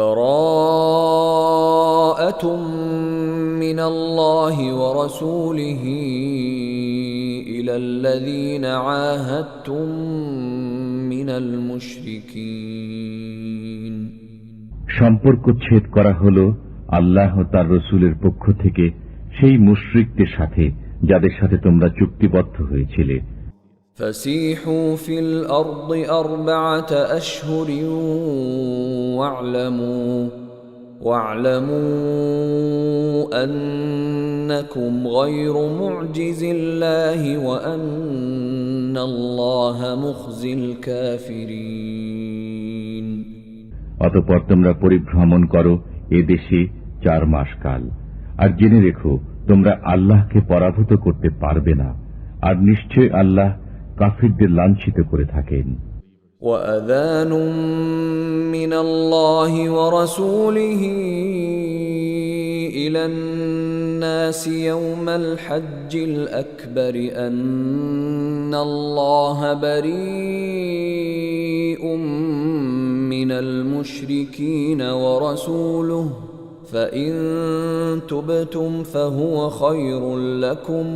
براءة من الله ورسوله إلى الذين عاهدتم من المشركين। সম্পর্ক ছেদ করা হলো আল্লাহ ও তার রাসূলের পক্ষ থেকে সেই মুশরিকদের সাথে যাদের সাথে তোমরা চুক্তিবদ্ধ হয়েছিলে। فسيحوا في الأرض 4 أشهر واعلموا أنكم غير معجز الله وأن الله مخزي الكافرين। অতঃপর তোমরা পরিভ্রমণ করো এ দেশে 4 মাস কাল, আর জেনে রেখো তোমরা আল্লাহকে পরাভূত করতে পারবে না, আর নিশ্চয় আল্লাহ কাফিরদের লাঞ্ছিত করে থাকেন। وأذان من الله ورسوله إلى الناس يوم الحج الأكبر أن الله بريء من المشركين ورسوله فإن تبتم فهو خير لكم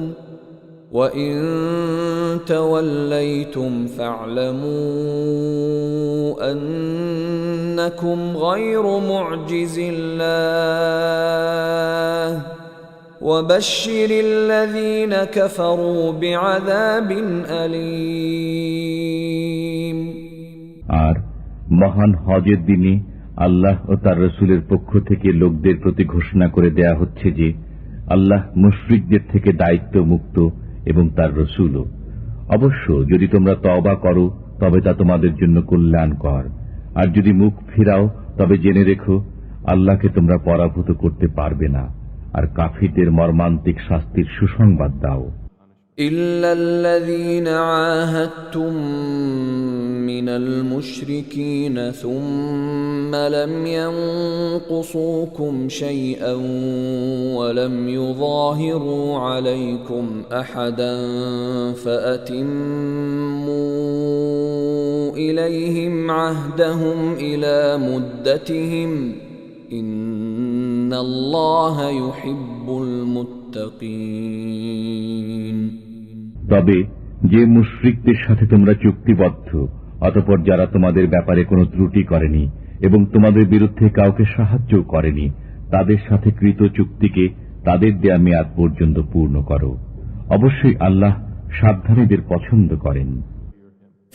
وَإِن تَوَلَّيْتُمْ فَاعْلَمُوا أَنَّكُمْ غَيْرُ مُعْجِزِ اللَّهِ وَبَشِّرِ الَّذِينَ كَفَرُوا بِعَذَابٍ أَلِيمٍ। আর মহান হজের দিনে আল্লাহ ও তার রাসূলের পক্ষ থেকে লোকদের প্রতি ঘোষণা করে দেয়া হচ্ছে যে আল্লাহ মুশরিকদের থেকে দায়িত্ব মুক্ত এবং তার রাসূলও। অবশ্য যদি তোমরা তওবা করো তবে তা তোমাদের জন্য কল্যাণকর, আর যদি মুখ ফিরাও তবে জেনে রেখো আল্লাহকে তোমরা পরাভূত করতে পারবে না, আর কাফিরদের মর্মান্তিক শাস্তির সুসংবাদ দাও। إلا الذين عاهدتم من المشركين ثم لم ينقصوكم شيئا ولم يظاهروا عليكم أحدا فأتموا إليهم عهدهم إلى مدتهم إن الله يحب المتقين। তবে যে মুশরিকদের সাথে তোমরা চুক্তিবদ্ধ অতঃপর যারা তোমাদের ব্যাপারে কোনো ত্রুটি করেনি এবং তোমাদের বিরুদ্ধে কাউকে সাহায্য করেনি, তাদের সাথে কৃত চুক্তিকে তাদের দেয়া মেয়াদ পর্যন্ত পূর্ণ করো। অবশ্যই আল্লাহ সাবধানীদের পছন্দ করেন।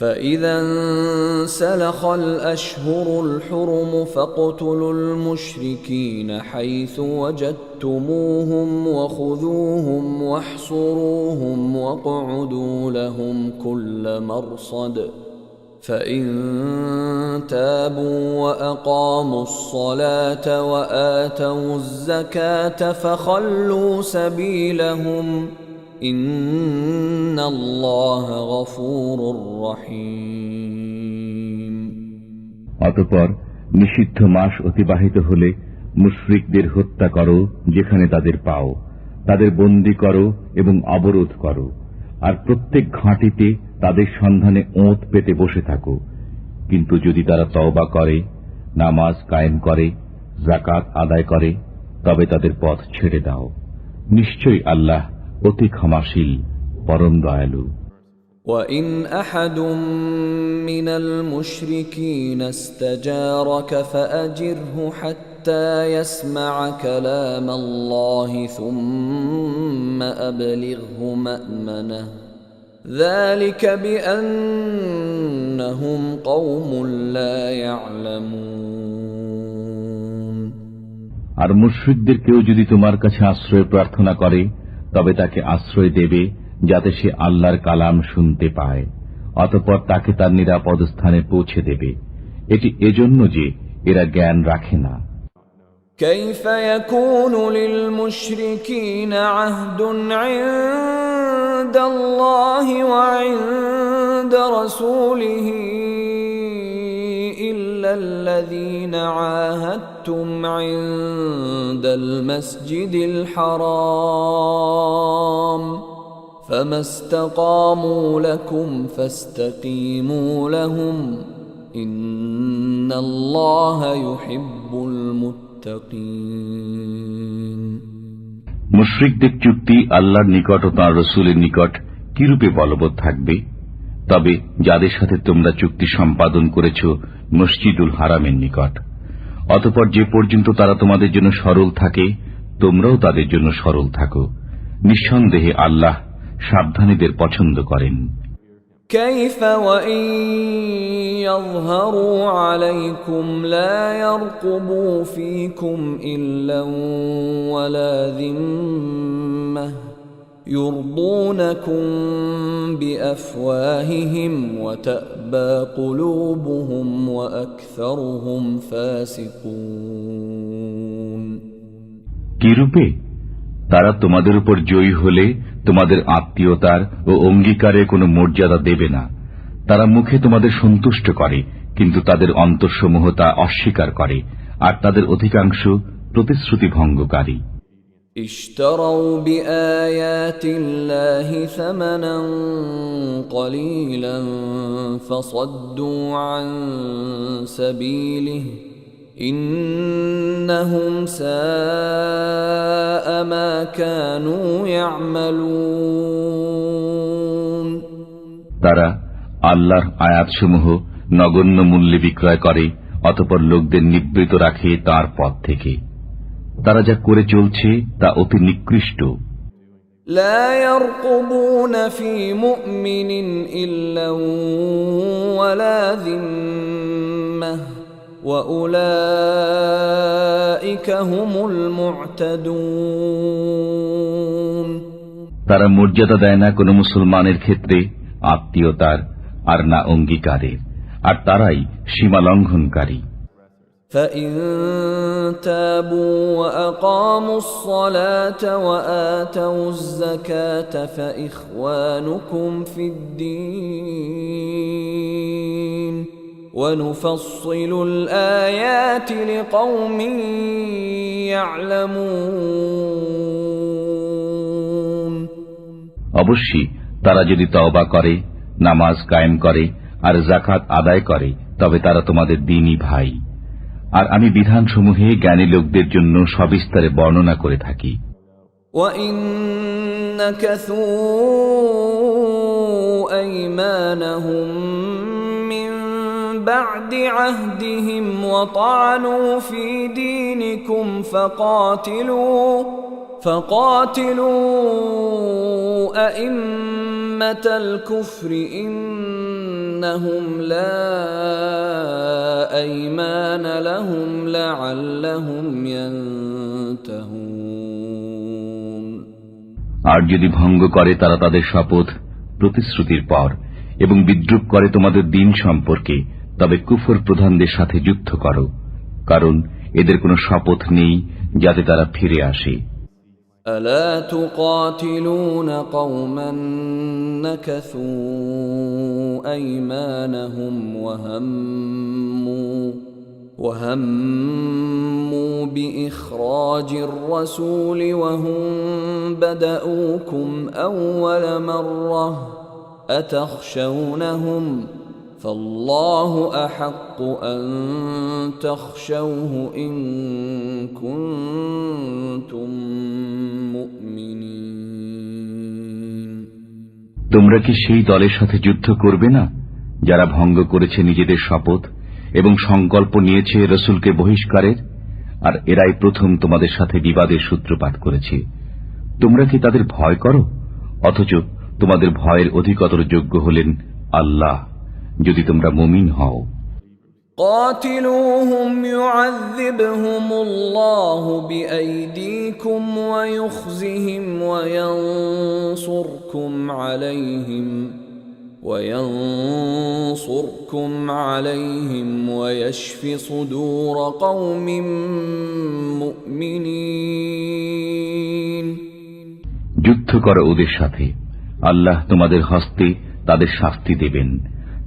فَإِذَا انسَلَخَ الْأَشْهُرُ الْحُرُمُ فَاقْتُلُوا الْمُشْرِكِينَ حَيْثُ وَجَدتُّمُوهُمْ وَخُذُوهُمْ وَاحْصُرُوهُمْ وَاقْعُدُوا لَهُمْ كُلَّ مَرْصَدٍ فَإِن تَابُوا وَأَقَامُوا الصَّلَاةَ وَآتَوُا الزَّكَاةَ فَخَلُّوا سَبِيلَهُمْ إِنَّ اللَّهَ غَفُورٌ رَّحِيمٌ। অতঃপর নিষিদ্ধ মাস অতিবাহিত হলে মুশরিকদের হত্যা করো যেখানে তাদের পাও, তাদের বন্দী করো এবং অবরোধ করো, আর প্রত্যেক ঘাঁটিতে তাদের সন্ধানে ওঁত পেতে বসে থাকো। কিন্তু যদি তারা তওবা করে, নামাজ কায়েম করে, যাকাত আদায় করে, তবে তাদের পথ ছেড়ে দাও। নিশ্চয়ই আল্লাহ অতি ক্ষমাশীল, পরম দয়ালু। وَإِنْ أَحَدٌ مِّنَ الْمُشْرِكِينَ اسْتَجَارَكَ فَأَجِرْهُ حَتَّى يَسْمَعَ كَلَامَ اللَّهِ ثُمَّ أَبْلِغْهُ مَأْمَنَهُ ذَلِكَ بِأَنَّهُمْ قَوْمٌ لَّا يَعْلَمُونَ। আর মুশরিকদের কেউ যদি তোমার কাছে আশ্রয় প্রার্থনা করে তবে তাকে আশ্রয় দেবে যাতে সে আল্লাহর কালাম শুনতে পায়, অতঃপর তাকে তার নিরাপদ স্থানে পৌঁছে দেবে। এটি এজন্য যে এরা জ্ঞান রাখে না। كيف يكون للمشركين عهد عند الله وعند رسوله إلا الذين عاهدتم عند المسجد الحرام فما استقاموا لكم فاستقيموا لهم ইন্নাল্লাহা ইউহিব্বুল মুত্তাকিন। মুশরিকদের চুক্তি আল্লাহর নিকট ও তাঁর রাসূলের নিকট কিরূপে বলবৎ থাকবে? তবে যাদের সাথে তোমরা চুক্তি সম্পাদন করেছ মসজিদুল হারামের নিকট, অতঃপর যে পর্যন্ত তারা তোমাদের জন্য সরল থাকে তোমরাও তাদের জন্য সরল থাকো। নিঃসন্দেহে আল্লাহ সাবধানীদের পছন্দ করেন। كيف وإن يظهروا عليكم لا يرقبوا فيكم إلا ولا ذمة يرضونكم بأفواههم وتأبى قلوبهم وأكثرهم فاسقون। কিরূপে? তারা তোমাদের উপর জয়ী হলে তোমাদের আত্মীয়তার ও অঙ্গীকারে কোনো মর্যাদা দেবে না। তারা মুখে তোমাদের সন্তুষ্ট করে, কিন্তু তাদের অন্তরসমূহ তা অস্বীকার করে, আর তাদের অধিকাংশ প্রতিশ্রুতি ভঙ্গকারী। اشتروا بآيات الله ثمنا قليلا فصدوا عن سبيله إنهم ساء ما كانوا يعملون। তারা আল্লাহর আয়াতসমূহ নগণ্য মূল্যে বিক্রয় করে, অতঃপর লোকদের নিবৃত রাখে তার পথ থেকে। তারা যা করে চলছে তা অতি নিকৃষ্ট। لا يرقبون في مؤمن إلا ولا ذمة وأولئك هم المعتدون। তারা মর্যাদা দেয় না কোনো মুসলমানের ক্ষেত্রে আত্মীয়তার আর না অঙ্গীকারের, আর তারাই সীমা লঙ্ঘনকারী। فإن تابوا وأقاموا الصلاة وآتوا الزكاة فإخوانكم في الدين ونفصل الآيات لقوم يعلمون। অবশ্যই তারা যদি তওবা করে, নামাজ কায়েম করে আর যাকাত আদায় করে, তবে তারা তোমাদের দ্বীনী ভাই। আর আমি বিধানসমূহে জ্ঞানী লোকদের জন্য সবিস্তারে বর্ণনা করে থাকি। وَإِن نَكَثُوا أَيْمَانَهُم مِّن بَعْدِ عَهْدِهِمْ وَطَعَنُوا فِي دِينِكُمْ فقاتلوا أئمة الكفر إنهم لا أيمان لهم لعلهم ينتهون। আর যদি ভঙ্গ করে তারা তাদের শপথ প্রতিশ্রুতির পর এবং বিদ্রূপ করে তোমাদের দিন সম্পর্কে, তবে কুফর প্রধানদের সাথে যুদ্ধ করো, কারণ এদের কোনো শপথ নেই যাতে তারা ফিরে আসে। ألا تقاتلون قوما نكثوا أيمانهم وهموا بإخراج الرسول وهم بدؤوكم أول مرة أتخشونهم فالله أحق أن تخشوه إن كنتم مؤمنين। তোমরা কি সেই দলের সাথে যুদ্ধ করবে না যারা ভঙ্গ করেছে নিজেদের শপথ এবং সংকল্প নিয়েছে রসুলকে বহিষ্কারের? আর এরাই প্রথম তোমাদের সাথে বিবাদের সূত্রপাত করেছে। তোমরা কি তাদের ভয় করো? অথচ তোমাদের ভয়ের অধিকতর যোগ্য হলেন আল্লাহ, যদি তোমরা মুমিন হও। قاتلوهم يعذبهم الله بأيديكم ويخزهم وينصركم عليهم ويشف صدور قوم مؤمنين। যুদ্ধ করো ওদের সাথে, আল্লাহ তোমাদের হস্তে তাদের শাস্তি দেবেন,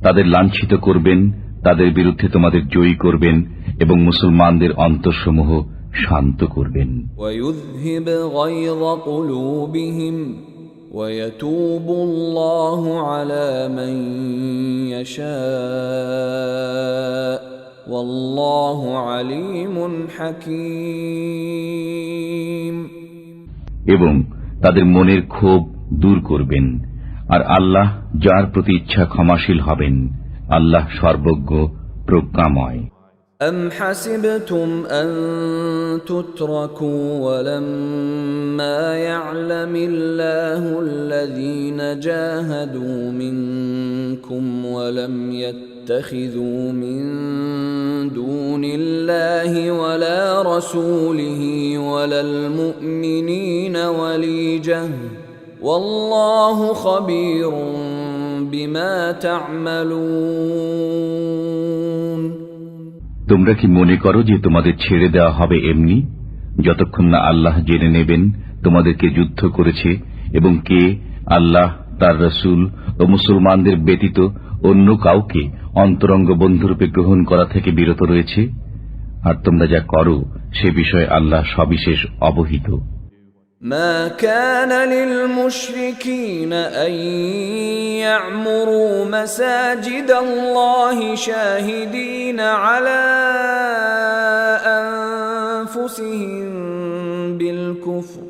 তাদের লাঞ্ছিত করবেন, তাদের বিরুদ্ধে তোমাদের জয়ী করবেন এবং মুসলমানদের অন্তরসমূহ শান্ত করবেন। ويذهب غيظ قلوبهم ويتوب الله على من يشاء والله عليم حكيم এবং তাদের মনের ক্ষোভ দূর করবেন, আর আল্লাহ যার প্রতি ইচ্ছা ক্ষমাশীল হবেন। আল্লাহ সর্বজ্ঞ প্রজ্ঞাময়। أم حسبتم أن تتركوا ولما يعلم الله الذين جاهدوا منكم ولم يتخذوا من دون الله ولا رسوله ولا المؤمنين وليجة والله خبير بما تعملون তোমরা কি মনে করো যে তোমাদের ছেড়ে দেওয়া হবে এমনি, যতক্ষণ না আল্লাহ জেনে নেবেন তোমাদেরকে যুদ্ধ করেছে এবং কে আল্লাহ, তার রাসূল ও মুসলমানদের ব্যতীত অন্য কাউকে অন্তরঙ্গ বন্ধুরূপে গ্রহণ করা থেকে বিরত রয়েছে? আর তোমরা যা করো সে বিষয়ে আল্লাহ সবিশেষ অবহিত। ما كان للمشركين أن يعمروا مساجد الله شاهدين على أنفسهم بالكفر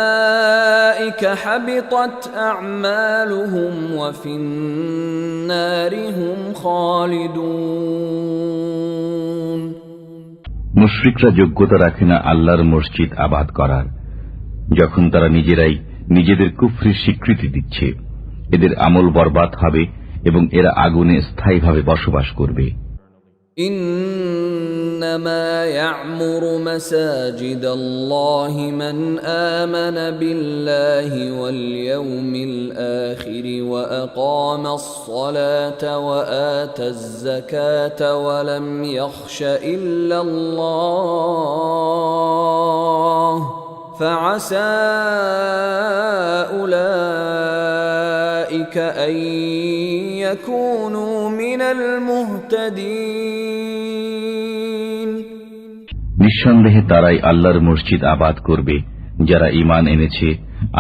أولئك حبطت أعمالهم وفي النار هم خالدون মুশরিকরা যোগ্যতা রাখে না আল্লাহর মসজিদ আবাদ করার, যখন তারা নিজেরাই নিজেদের কুফরির স্বীকৃতি দিচ্ছে। এদের আমল বরবাদ হবে এবং এরা আগুনে স্থায়ীভাবে বসবাস করবে। إنما يعمر مساجد الله من آمن بالله واليوم الآخر وأقام الصلاة وآتى الزكاة ولم يخش إلا الله فعسى أولئك أن يكونوا من المهتدين নিঃসন্দেহে তারাই আল্লাহর মসজিদ আবাদ করবে যারা ঈমান এনেছে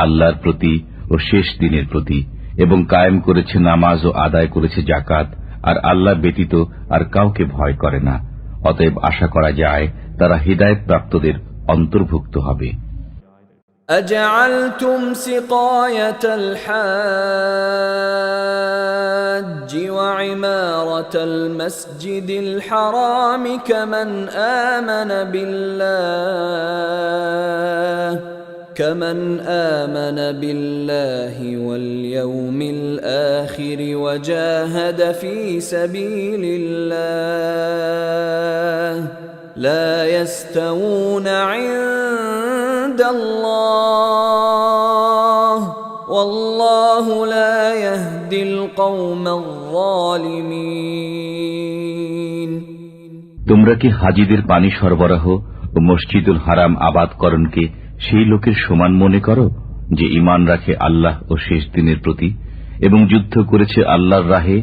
আল্লাহর প্রতি ও শেষ দিনের প্রতি এবং কায়েম করেছে নামাজ ও আদায় করেছে যাকাত, আর আল্লাহ ব্যতীত আর কাউকে ভয় করে না। অতএব আশা করা যায় তারা হিদায়াত প্রাপ্তদের অন্তর্ভুক্ত হবে। أجعلتم سقاية الحاج وعمارة المسجد الحرام كمن آمن بالله واليوم الآخر وجاهد في سبيل الله لا يستوون عند الله والله لا يهدي القوم الظالمين তোমরা কি হাজীদের পানি সরবরাহ ও মসজিদুল হারাম আবাদকরণকে সেই লোকের সমান মনে করো যে ঈমান রাখে আল্লাহ ও শেষ দিনের প্রতি এবং যুদ্ধ করেছে আল্লাহর রাহে?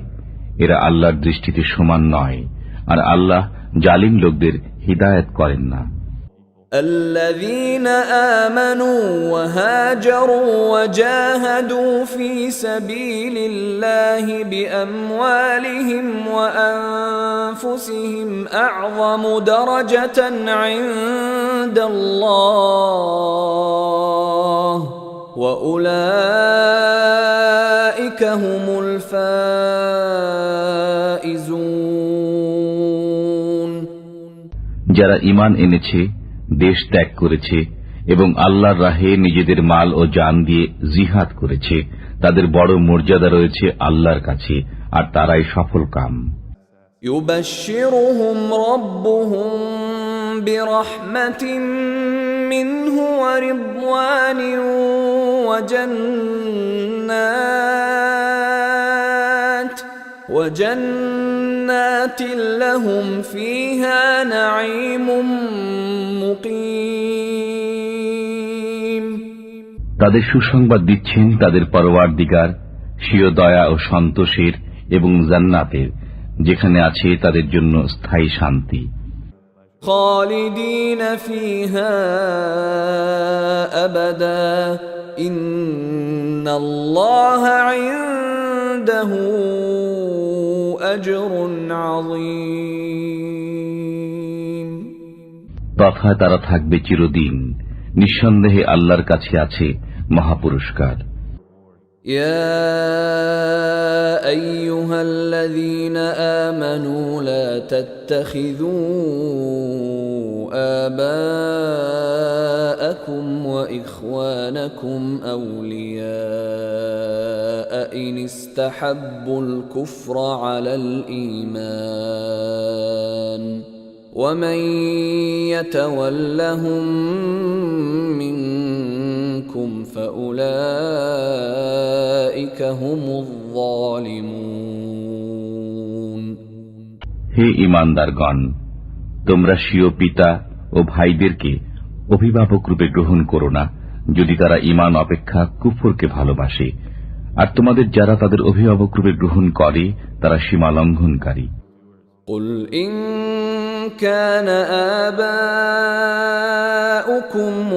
এরা আল্লাহর দৃষ্টিতে সমান নয়, আর আল্লাহ জালিম লোকদের হিদায়াত করেন না। الذين آمنوا وهاجروا وجاهدوا في سبيل الله بأموالهم وأنفسهم أعظم درجة عند الله وأولئك هم الفائزون যারা ঈমান এনেছে, দেশ ত্যাগ করেছে এবং আল্লাহর রাহে নিজেদের মাল ও জান দিয়ে জিহাদ করেছে, তাদের বড় মর্যাদা রয়েছে আল্লাহর কাছে, আর তারাই সফল কাম। يبشرهم ربهم برحمة منه ورضوان وجنات لهم فيها نعيم মুকিম তাদের সুসংবাদ দিচ্ছেন তাদের পরওয়ারদিগার স্বীয় দয়া ও সন্তোষের এবং জান্নাতের, যেখানে আছে তাদের জন্য স্থায়ী শান্তি। খালিদিন ফিহা আবাদা ইন্নাল্লাহা عنده أجر عظيم তথা তারা থাকবে চিরদিন। নিঃসন্দেহে আল্লাহর কাছে আছে মহাপুরস্কার। يا أيها الذين آمنوا لا تتخذوا آباءكم وإخوانكم أولياء إن استحبوا الكفر على الإيمان ومن يتولهم منكم فأولئك هم الظالمون হে ঈমানদারগণ, তোমরা স্বীয় পিতা ও ভাইদেরকে অভিভাবক রূপে গ্রহণ করো না, যদি তারা ঈমান অপেক্ষা কুফরকে ভালোবাসে, আর তোমাদের যারা তাদের অভিভাবক রূপে গ্রহণ করে তারা সীমা লঙ্ঘনকারী। قل إن كان آباؤكم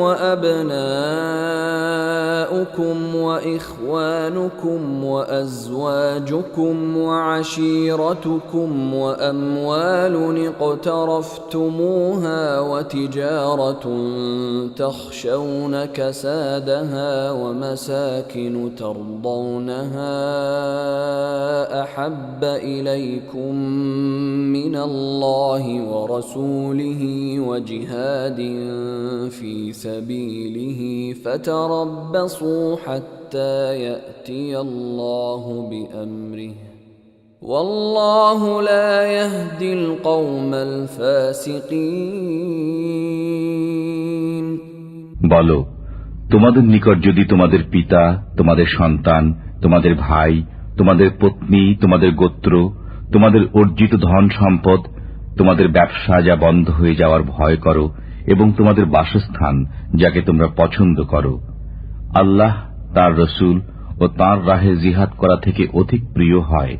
وأبناؤكم وإخوانكم وأزواجكم وعشيرتكم وأموال اقترفتموها وتجارة تخشون كسادها ومساكن ترضونها أحب إليكم من الله ورسوله وجهاد في سبيله فتربصوا حتى يأتي الله بأمره والله لا يهدي القوم الفاسقين বলো, তোমাদের নিকট যদি তোমাদের পিতা, তোমাদের সন্তান, তোমাদের ভাই, তোমাদের পত্নী, তোমাদের গোত্র, তোমাদের অর্জিত ধন সম্পদ, তোমাদের ব্যবসা যা বন্ধ হয়ে যাওয়ার ভয় করো এবং তোমাদের বাসস্থান যাকে তোমরা পছন্দ করো, আল্লাহ, তার রসুল ও তাঁর রাহে জিহাদ করা থেকে অধিক প্রিয় হয়,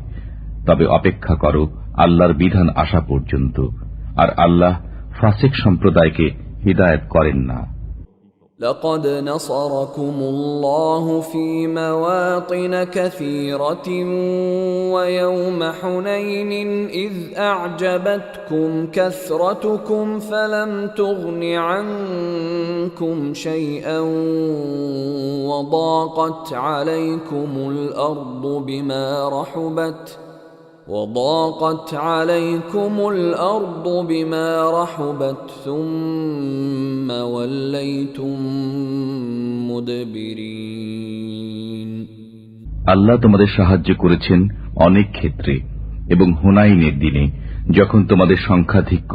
তবে অপেক্ষা করো আল্লাহর বিধান আসা পর্যন্ত, আর আল্লাহ ফাসিক সম্প্রদায়কে হিদায়াত করেন না। لقد نصركم الله في مواطن كثيرة ويوم حنين إذ أعجبتكم كثرتكم فلم تغن عنكم شيئا وضاقت عليكم الأرض بما رحبت ثم وليتم مدبرين আল্লাহ তোমাদের সাহায্য করেছেন অনেক ক্ষেত্রে, এবং হুনাইনের দিনে যখন তোমাদের সংখ্যাধিক্য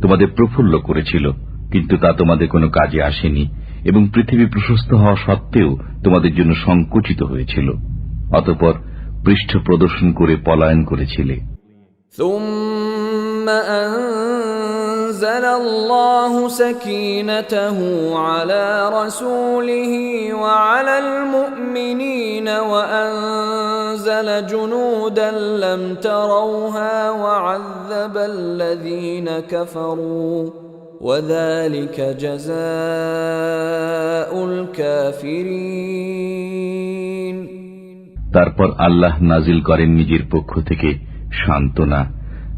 তোমাদের প্রফুল্ল করেছিল, কিন্তু তা তোমাদের কোনো কাজে আসেনি, এবং পৃথিবী প্রশস্ত হওয়া সত্ত্বেও তোমাদের জন্য সংকুচিত হয়েছিল। অতঃপর পৃষ্ঠ প্রদর্শন করে পলায়ন করেছিলে। ثم أنزل الله سكينته على رسوله وعلى المؤمنين وأنزل جنودا لم تروها وعذب الذين كفروا وذلك جزاء الكافرين তারপর আল্লাহ নাজিল করেন নিজের পক্ষ থেকে সান্ত্বনা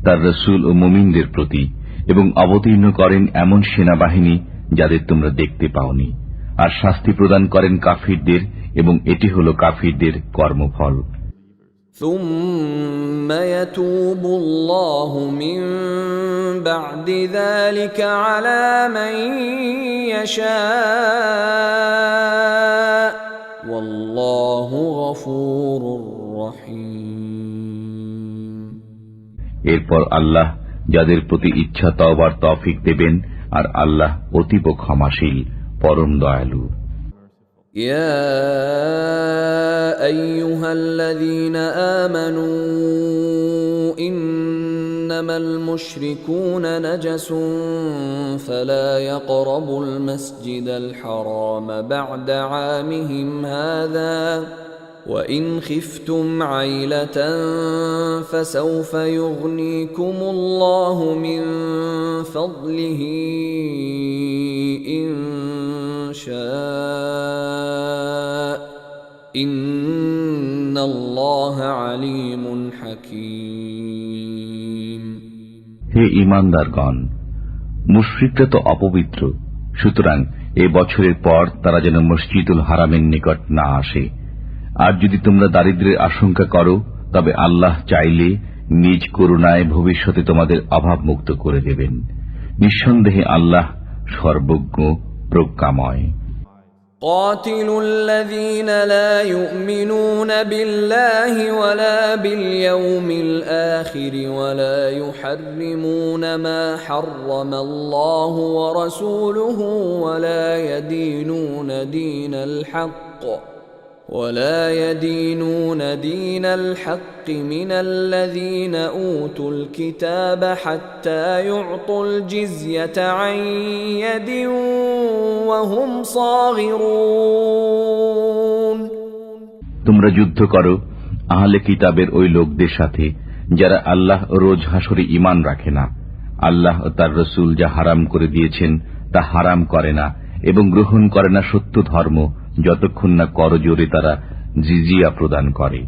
তার রসুল ও মুমিনদের প্রতি, এবং অবতীর্ণ করেন এমন সেনাবাহিনী যাদের তোমরা দেখতে পাওনি, আর শাস্তি প্রদান করেন কাফিরদের, এবং এটি হল কাফিরদের কর্মফল। ثم يتوب الله من بعد ذلك على من يشاء والله غفور رحيم এরপর আল্লাহ যাদের প্রতি ইচ্ছা তওবার তৌফিক দেবেন, আর আল্লাহ অতীব ক্ষমাশীল, পরম দয়ালু। يا أيها الذين آمنوا إنما المشركون نجس فلا يقربوا المسجد الحرام بعد عامهم هذا وإن خفتم عيلة فسوف يغنيكم الله من فضله إن شاء إن الله عليم حكيم. হে ঈমানদারগণ, মুশরিকরা তো অপবিত্র, সুতরাং এ বছরের পর তারা যেন মসজিদুল হারামের নিকট না আসে। আর যদি তোমরা দারিদ্র্যের আশঙ্কা করো, তবে আল্লাহ চাইলে নিজ করুণায় ভবিষ্যতে তোমাদের অভাব মুক্ত করে দেবেন। নিঃসন্দেহে আল্লাহ সর্বজ্ঞ, প্রজ্ঞাময়। قاتلوا الذين لا يؤمنون بالله ولا باليوم الآخر ولا يحرمون ما حرم الله ورسوله ولا يدينون دين الحق من الذين أوتوا الكتاب حتى يعطوا الجزية عن يد وهم صاغرون. তোমরা যুদ্ধ করো আহলে কিতাবের ওই লোকদের সাথে যারা আল্লাহ রোজ হাসরে ঈমান রাখে না, আল্লাহ ও তার রাসূল যা হারাম করে দিয়েছেন তা হারাম করে না এবং গ্রহণ করে না সত্য ধর্ম, যতক্ষণ না করজোরে তারা জিজিয়া প্রদান করে।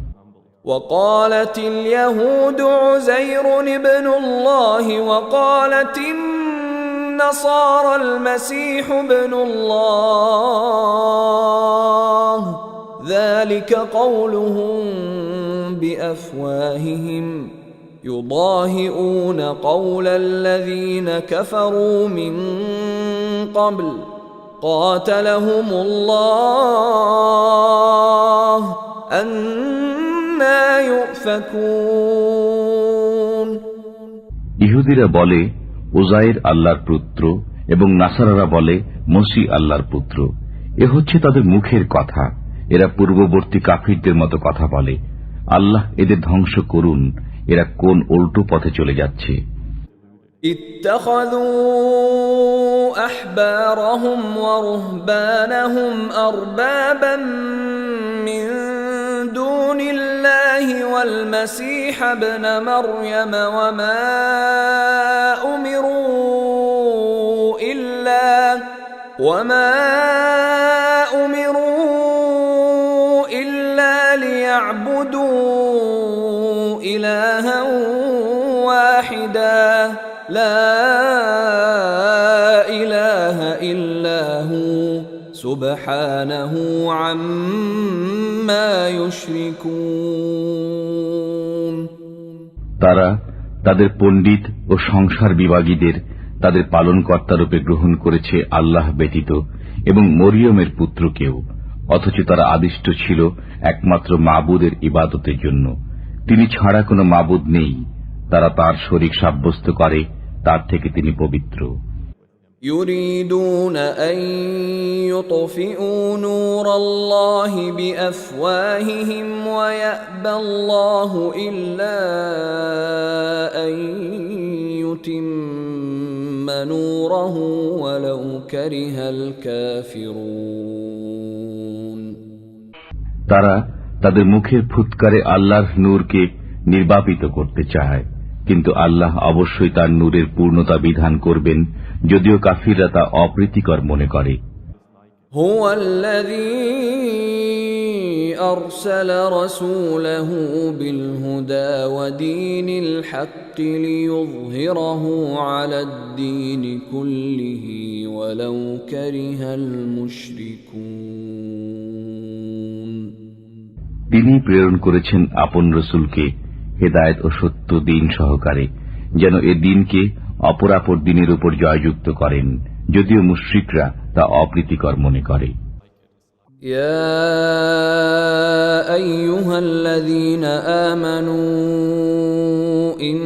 وقالت اليهود عزير ابن الله وقالت النصارى المسيح ابن الله ذلك قولهم بأفواههم يضاهئون قول الذين كفروا من قبل قاتلهم الله أنى يؤفكون. ইহুদিরা বলে উজাইর আল্লাহর পুত্র এবং নাসারারা বলে মসিহ আল্লাহর পুত্র। এ হচ্ছে তাদের মুখের কথা। এরা পূর্ববর্তী কাফিরদের মতো কথা বলে। আল্লাহ এদের ধ্বংস করুন, এরা কোন উল্টো পথে চলে যাচ্ছে। اتخذوا أحبارهم ورهبانهم أربابا من دون الله والمسيح ابن مريم وما أمروا إلا ليعبدوا إلها واحدا لا إله إلا هو سبحانه عما يشركون. তারা তাদের পণ্ডিত ও সংসার বিভাগীদের তাদের পালনকর্তা রূপে গ্রহণ করেছে আল্লাহ ব্যতীত এবং মরিয়মের পুত্রকেও, অথচ তারা আদিষ্ট ছিল একমাত্র মাবুদের ইবাদতের জন্য। তিনি ছাড়া কোনো মাবুদ নেই। তারা তার শরীক সাব্যস্ত করে, তার থেকে তিনি পবিত্র। يريدون أن يطفئوا نور الله بأفواههم ويأبى الله إلا أن يتم نوره ولو كره الكافرون. তারা তাদের মুখের ফুৎকারে আল্লাহর নূরকে নির্বাপিত করতে চায়, কিন্তু আল্লাহ অবশ্যই তার নূরের পূর্ণতা বিধান করবেন, যদিও কাফিররা তা অপ্রীতিকর মনে করে। هو الذي أرسل رسوله بالهدى ودين الحق ليظهره على الدين كله ولو كره المشركون. তিনি প্রেরণ করেছেন আপন রসুলকে হেদায়েত ও সত্য দিন সহকারে, যেন এ দিনকে অপরাপর দিনের উপর জয়যুক্ত করেন, যদিও মুশরিকরা তা অপ্রীতিকর মনে করে। يا أيها الذين آمنوا إن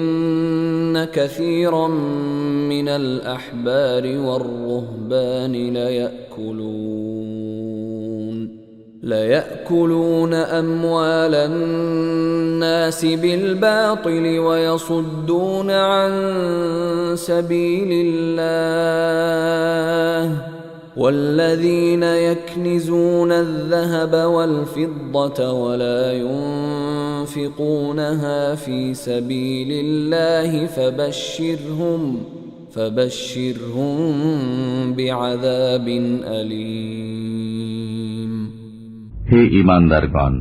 كثيرا من الأحبار والرهبان ليأكلون أموال الناس بالباطل ويصدون عن سبيل الله والذين يكنزون الذهب والفضة ولا ينفقونها في سبيل الله فبشرهم بعذاب أليم. হে ঈমানদারগণ,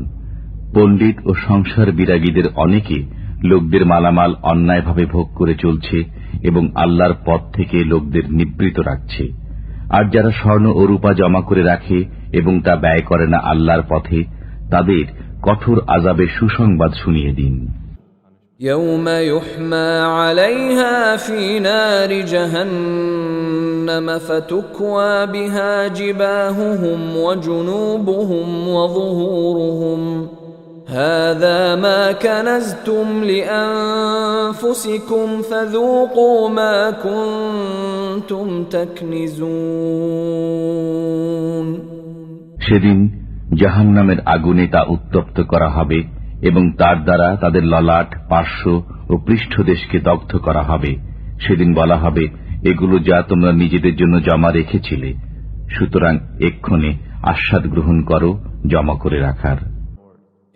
পণ্ডিত ও সংসার বিরাগীদের অনেকে লোকদের মালামাল অন্যায়ভাবে ভোগ করে চলছে এবং আল্লাহর পথ থেকে লোকদের নিবৃত রাখছে। আর যারা স্বর্ণ ও রূপা জমা করে রাখে এবং তা ব্যয় করে না আল্লাহর পথে, তাদের কঠোর আযাবের সুসংবাদ শুনিয়ে দিন। يوم يحمى عليها في نار جهنم فتكوى بها جباههم وجنوبهم وظهورهم هذا ما كنزتم لأنفسكم فذوقوا ما كنتم تكنزون সেদিন জাহান্নামের আগুনে তা উত্তপ্ত করা হবে এবং তার দ্বারা তাদের ললাট, পার্শ্ব ও পৃষ্ঠদেশকে দগ্ধ করা হবে। সেদিন বলা হবে, এগুলো যা তোমরা নিজেদের জন্য জমা রেখেছিলে, সুতরাং এক্ষণে আস্বাদ গ্রহণ করো জমা করে রাখার।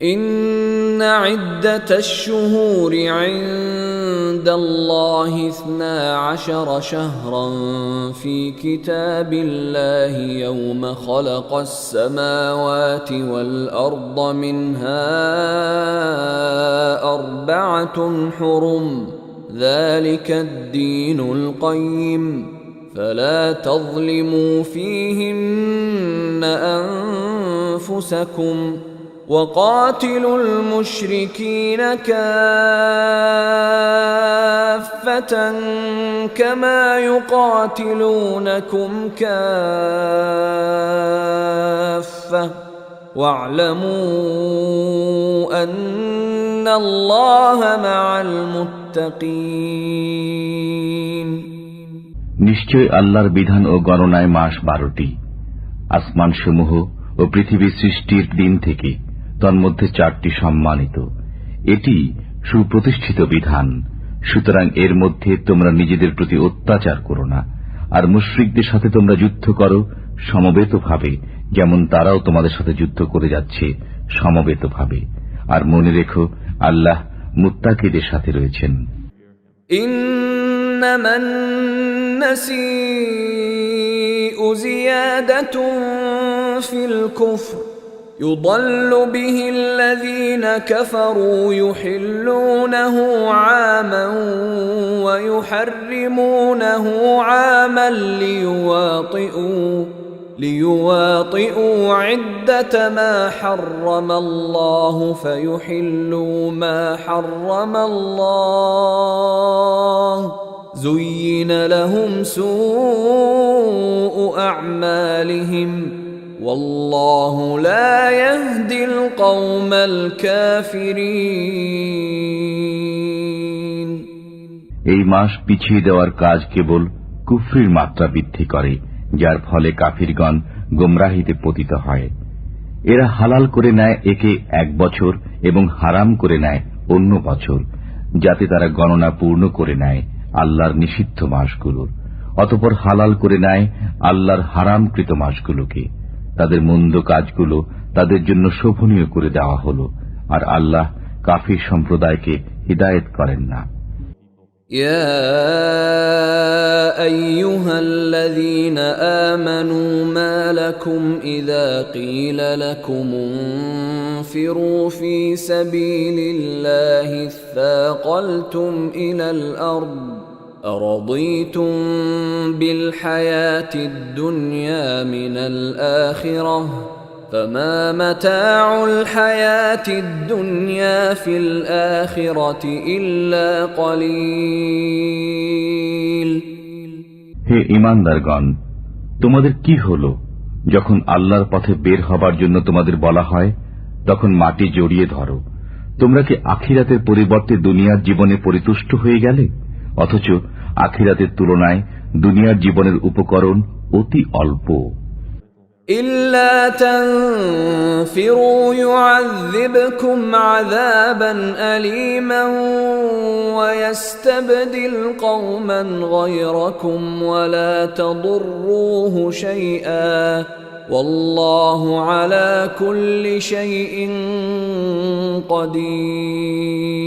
إن عدة الشهور عند الله 12 شهرا في كتاب الله يوم خلق السماوات والأرض منها 4 حرم ذلك الدين القيم فلا تظلموا فيهن أنفسكم وقاتلوا المشركين كافة كما يقاتلونكم كافة واعلموا أن الله مع المتقين নিশ্চয় আল্লাহর বিধান ও গণনায় মাস 12টি, আসমানসমূহ ও পৃথিবী সৃষ্টির দিন থেকে তন্মধ্যে 4টি সম্মানিত। এটি সুপ্রতিষ্ঠিত বিধান, সুতরাং এর মধ্যে তোমরা নিজেদের প্রতি অত্যাচার করো না। আর মুশরিকদের সাথে তোমরা যুদ্ধ করো সমবেতভাবে, যেমন তারাও তোমাদের সাথে যুদ্ধ করে যাচ্ছে সমবেতভাবে। আর মনে রেখো, আল্লাহ মুত্তাকিদের সাথে রয়েছেন। إنما النسيء زيادة في الكفر يضل به الذين كفروا يحلونه عاما ويحرمونه عاما ليواطئوا عدة ما حرم الله فيحلوا ما حرم الله زين لهم سوء أعمالهم والله لا يهدي القوم الكافرين এই মাস পিছিয়ে দেওয়ার কাজ কেবল কুফরির মাত্রা বৃদ্ধি করে, যার ফলে কাফিরগণ গোমরাহিতে পতিত হয়। এরা হালাল করে নেয় একে 1 বছর এবং হারাম করে নেয় অন্য বছর, যাতে তারা গণনা পূর্ণ করে নেয় আল্লাহর নিষিদ্ধ মাসগুলোর। অতঃপর হালাল করে নেয় আল্লাহর হারামকৃত মাসগুলোকে। তাদের মন্দ কাজগুলো তাদের জন্য শোভনীয় করে দেওয়া হল, আর আল্লাহ কাফির সম্প্রদায়কে হিদায়েত করেন না। يا أيها الذين آمنوا ما لكم إذا قيل لكم انفروا في سبيل الله اثاقلتم إلى الأرض أرضيتم بالحياة الدنيا من الآخرة فما متاع الحياة الدنيا في الآخرة إلا قليل হে ঈমানদারগণ, তোমাদের কি হলো যখন আল্লাহর পথে বের হবার জন্য তোমাদের বলা হয়, তখন মাটি জড়িয়ে ধরো। তোমরা কি আখিরাতের পরিবর্তে দুনিয়ার জীবনে পরিতুষ্ট হয়ে গেলে? অথচ আখিরাতের তুলনায় দুনিয়ার জীবনের উপকরণ অতি অল্প। إلا تنفروا يعذبكم عذابا أليما ويستبدل قوما غيركم ولا تضروه شيئا والله على كل شيء قدير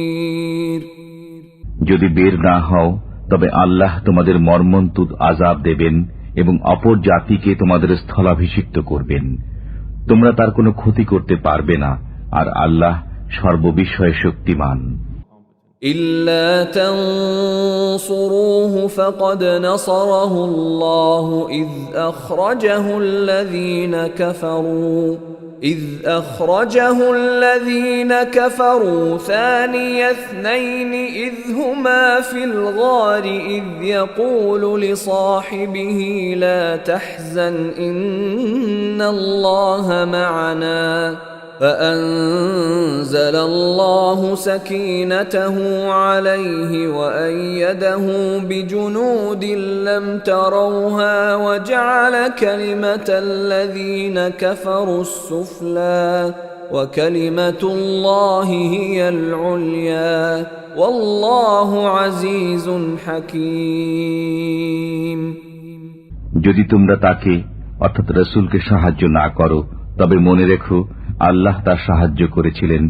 যদি বের না হও, তবে আল্লাহ তোমাদের মর্মন্তুদ আযাব দেবেন এবং অপর জাতিকে তোমাদের স্থলাভিষিক্ত করবেন। তোমরা তার কোনো ক্ষতি করতে পারবে না, আর আল্লাহ সর্ববিষয়ে শক্তিমান। إلا تنصروه فقد نصره الله إذ أخرجه الذين كفروا ثاني اثنين إذ هما في الغار إذ يقول لصاحبه لا تحزن إن الله معنا فأنزل الله سكينته عليه وأيده بجنود لم تروها وجعل كلمة الذين كفروا السفلى وكلمة الله هي العليا والله عزيز حكيم। যদি তোমরা তাকে অর্থাৎ রাসূলকে সাহায্য না করো তবে মনে রেখো আল্লাহ তার সাহায্য করেছিলেন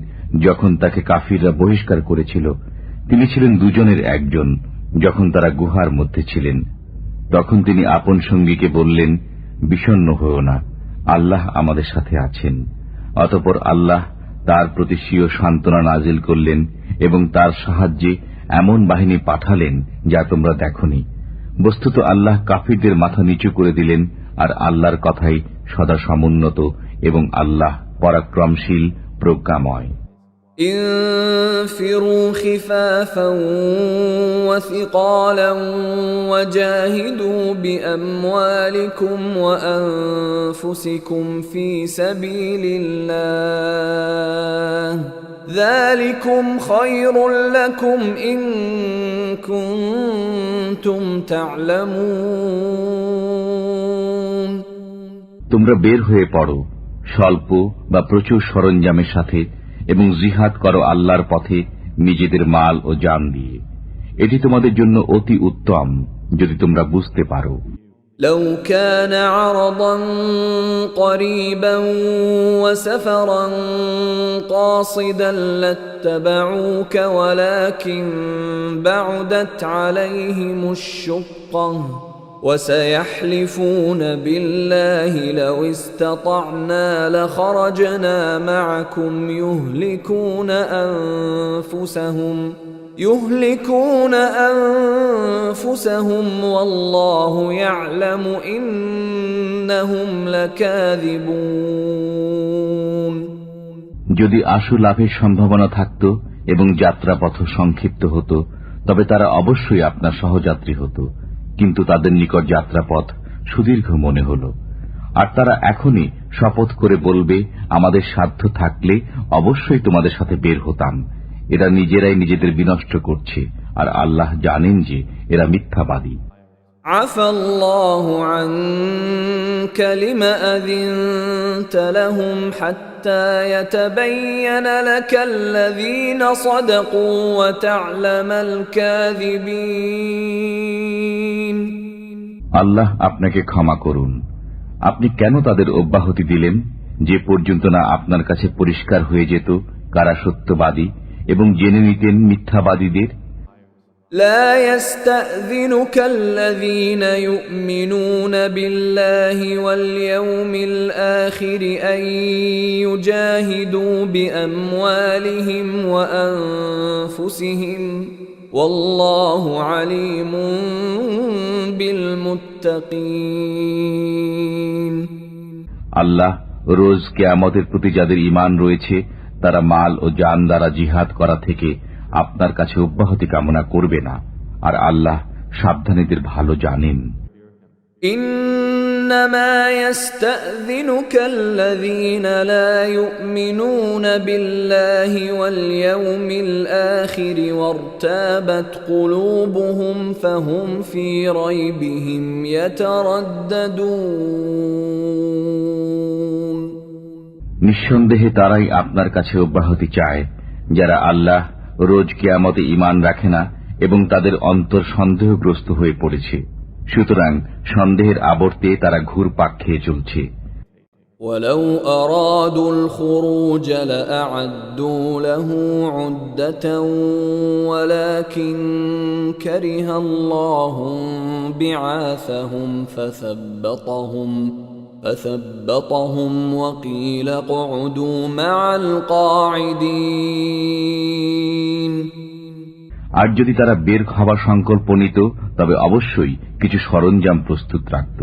যখন তাকে কাফিররা বহিষ্কার করেছিল। তিনি ছিলেন দুজনের একজন যখন তারা গুহার মধ্যে ছিলেন। তখন তিনি আপন সঙ্গীকে বললেন, বিষণ্ণ হও না, আল্লাহ আমাদের সাথে আছেন। অতঃপর আল্লাহ তার প্রতি স্বীয় সান্ত্বনা নাজিল করলেন এবং তার সাহায্যে এমন বাহিনী পাঠালেন যা তোমরা দেখনি। বস্তুত আল্লাহ কাফিরদের মাথা নিচু করে দিলেন, আর আল্লাহর কথাই সদা সমুন্নত এবং আল্লাহ পরাক্রমশীল প্রজ্ঞাময়। انفروا خفافا وثقالا وجاهدوا بأموالكم وأنفسكم في سبيل الله ذلكم خير لكم إن كنتم تعلمون। তোমরা বের হয়ে পড়ো স্বল্প বা প্রচুর সরঞ্জামের সাথে এবং জিহাদ করো আল্লাহর পথে নিজেদের মাল ও জান দিয়ে। এটি তোমাদের জন্য অতি উত্তম যদি তোমরা বুঝতে পারো। لو كان عرضا قريبا وسفرا قاصدا لاتبعوك ولكن بعدت عليهم الشقة وسيحلفون بالله لو استطعنا لخرجنا معكم يهلكون أنفسهم والله يعلم إنهم لكاذبون। যদি আশু লাভের সম্ভাবনা থাকত এবং যাত্রাপথ সংক্ষিপ্ত হতো তবে তারা অবশ্যই আপনার সহযাত্রী হতো, কিন্তু তাদের নিকট যাত্রাপথ সুদীর্ঘ মনে হল। আর তারা এখনই শপথ করে বলবে, আমাদের সাধ্য থাকলে অবশ্যই তোমাদের সাথে বের হতাম। এরা নিজেরাই নিজেদের বিনষ্ট করছে, আর আল্লাহ জানেন যে এরা মিথ্যাবাদী। আফাল্লাহু আনকা লিমা আযিনতা লাহুম হাত্তা ইয়াতাবায়্যানা লাকাল্লাযীনা সাদাকু ওয়া তা'লামাল কাযিবিন। আল্লাহ আপনাকে ক্ষমা করুন। আপনি কেন তাদের অব্যাহতি দিলেন যে পর্যন্ত না আপনার কাছে পরিষ্কার হয়ে যেত কারা সত্যবাদী এবং জেনে নিতেন মিথ্যাবাদীদের। لا يستأذنك الذين يؤمنون بالله واليوم الآخر أن يجاهدوا بأموالهم وأنفسهم والله عليم بالمتقين। আল্লাহ রোজ কিয়ামতের প্রতি যাদের ঈমান রয়েছে তারা মাল ও জান দ্বারা জিহাদ করা থেকে আপনার কাছে অব্যাহতি কামনা করবে না, আর আল্লাহ সাবধানীদের ভালো জানেন। إنما يستأذنك الذين لا يؤمنون بالله واليوم الآخر وارتابت قلوبهم فهم في ريبهم يترددون। নিঃসন্দেহে তারাই আপনার কাছে অব্যাহতি চায় যারা আল্লাহ রোজ কিয়ামতে ঈমান রাখে না এবং তাদের অন্তর সন্দেহগ্রস্ত হয়ে পড়েছে, সুতরাং সন্দেহের আবর্তে তারা ঘুরপাক খেয়ে চলছে। ولو أرادوا الخروج لأعدوا له عدة ولكن كره الله بعاثهم فثبطهم وقيل اقعدوا مع القاعدين আর যদি তারা বের হবার সংকল্প নিত তবে অবশ্যই কিছু সরঞ্জাম প্রস্তুত রাখত,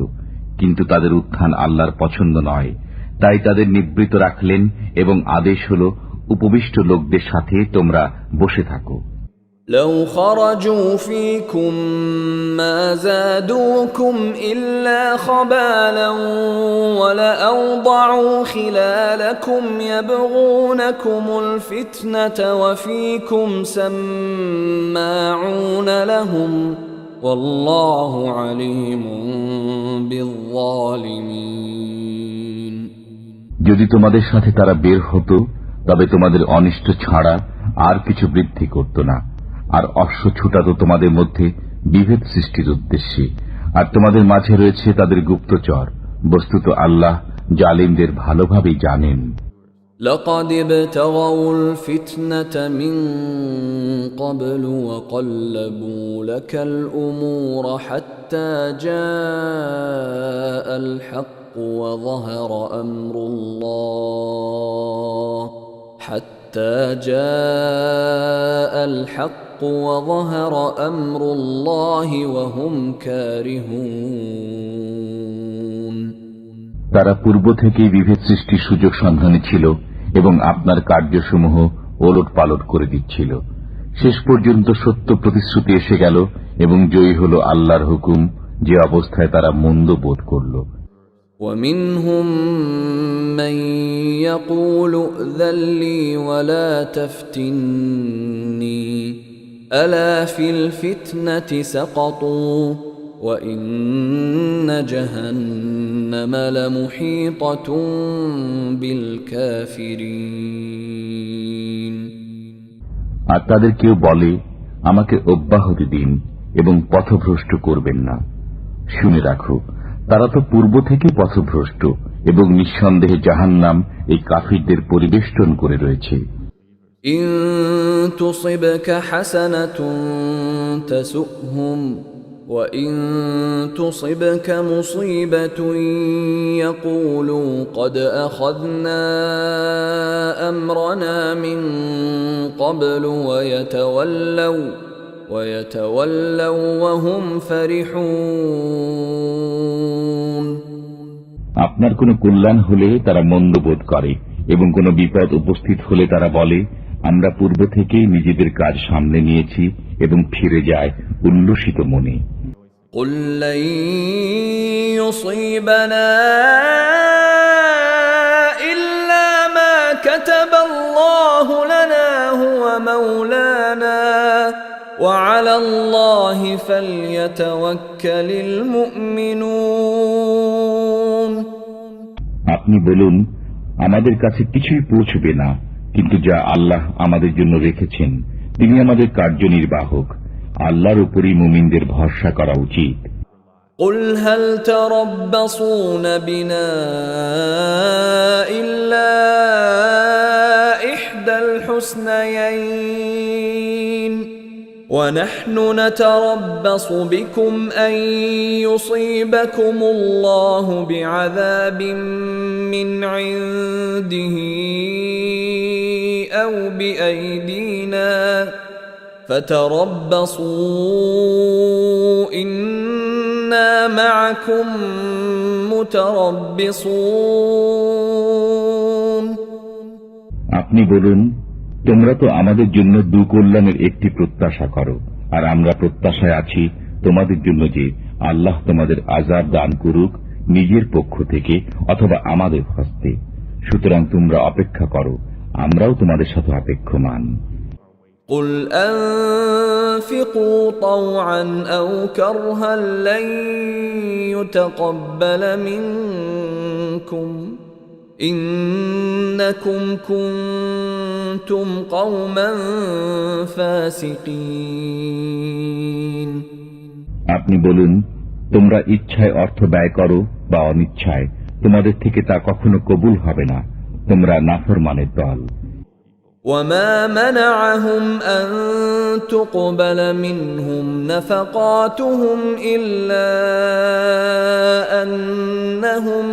কিন্তু তাদের উত্থান আল্লাহর পছন্দ নয়, তাই তাদের নিবৃত রাখলেন এবং আদেশ হল উপবিষ্ট লোকদের সাথে তোমরা বসে থাকো। لو خرجوا فيكم ما زادوكم إلا خبالا ولأوضعوا خلالكم يبغونكم الفتنة وفيكم سماعون لهم والله عليم بالظالمين যদি তোমাদের সাথে তারা বের হতো তবে তোমাদের অনিষ্ট ছাড়া আর কিছু বৃদ্ধি করত না, আর অশ্ব ছুটাত তোমাদের মধ্যে বিভেদ সৃষ্টির উদ্দেশ্যে, আর তোমাদের মাঝে রয়েছে তাদের গুপ্তচর। বস্তুত আল্লাহ জালিমদের ভালোভাবেই জানেন। لقد ابتغوا الفتنة من قبل وقلبوا لك الأمور حتى جاء الحق وظهر أمر الله حتى جاء الحق وظهر أمر الله وهم كارهون তারা পূর্ব থেকেই বিভেদ সৃষ্টির সুযোগ সন্ধানে ছিল এবং আপনার কার্যসমূহ ওলট পালট করে দিচ্ছিল। শেষ পর্যন্ত সত্য প্রতিশ্রুতি এসে গেল এবং জয়ী হল আল্লাহর হুকুম, যে অবস্থায় তারা মন্দ বোধ করল। ومنهم من يقول ائذن لي ولا تفتني ألا في الفتنة سقطوا وإن جهنم لمحيطة بالكافرين আর তাদের কেউ বলে, আমাকে অব্যাহতি দিন এবং পথভ্রষ্ট করবেন না। শুনে রাখো, তারা তো পূর্ব থেকে পথভ্রষ্ট এবং নিঃসন্দেহে জাহান্নাম এই কাফিরদের পরিবেষ্টন করে রয়েছে। إن تصبك حسنة تسؤهم وإن تصبك مصيبة يقولوا قد أخذنا أمرنا من قبل ويتولوا وهم فرحون আপনার কোনো কল্যাণ হলে তারা মন্দ বোধ করে এবং কোনো বিপদ উপস্থিত হলে তারা বলে, আমরা পূর্ব থেকেই নিজেদের কাজ সামলে নিয়েছি, এবং ফিরে যায় উল্লসিত মনে। قل لن يصيبنا إلا ما كتب الله لنا هو مولانا وعلى الله فليتوكل المؤمنون আপনি বলুন, আমাদের কাছে কিছুই পৌঁছবে না, কিন্তু যা আল্লাহ আমাদের জন্য রেখেছেন তিনি আমাদের কার্যনির্বাহক। আল্লাহর উপরই মুমিনদের ভরসা করা উচিত। قل هل تربصون بنا إلا إحدى الحسنيين ونحن نتربص بكم أن يصيبكم الله بعذاب من عنده أو بأيدينا فتربصوا إنا معكم متربصون আপনি বলুন, তোমরা তো আমাদের জন্য দুকল্যাণের একটি প্রত্যাশা করো, আর আমরা প্রত্যাশায় আছি তোমাদের জন্য যে আল্লাহ তোমাদের আযাব দান করুক নিজের পক্ষ থেকে অথবা আমাদের হস্তে। সুতরাং তোমরা অপেক্ষা করো, আমরাও তোমাদের সাথে অপেক্ষমান। قل أنفقوا طوعا أو كرها لن يتقبل منكم إنكم كنتم قوما فاسقين আপনি বলুন, তোমরা ইচ্ছায় অর্থ ব্যয় করো বা অনিচ্ছায়, তোমাদের থেকে তা কখনো কবুল হবে না, তোমরা নাফরমানের দল। وما منعهم أن تقبل منهم نفقاتهم إلا أنهم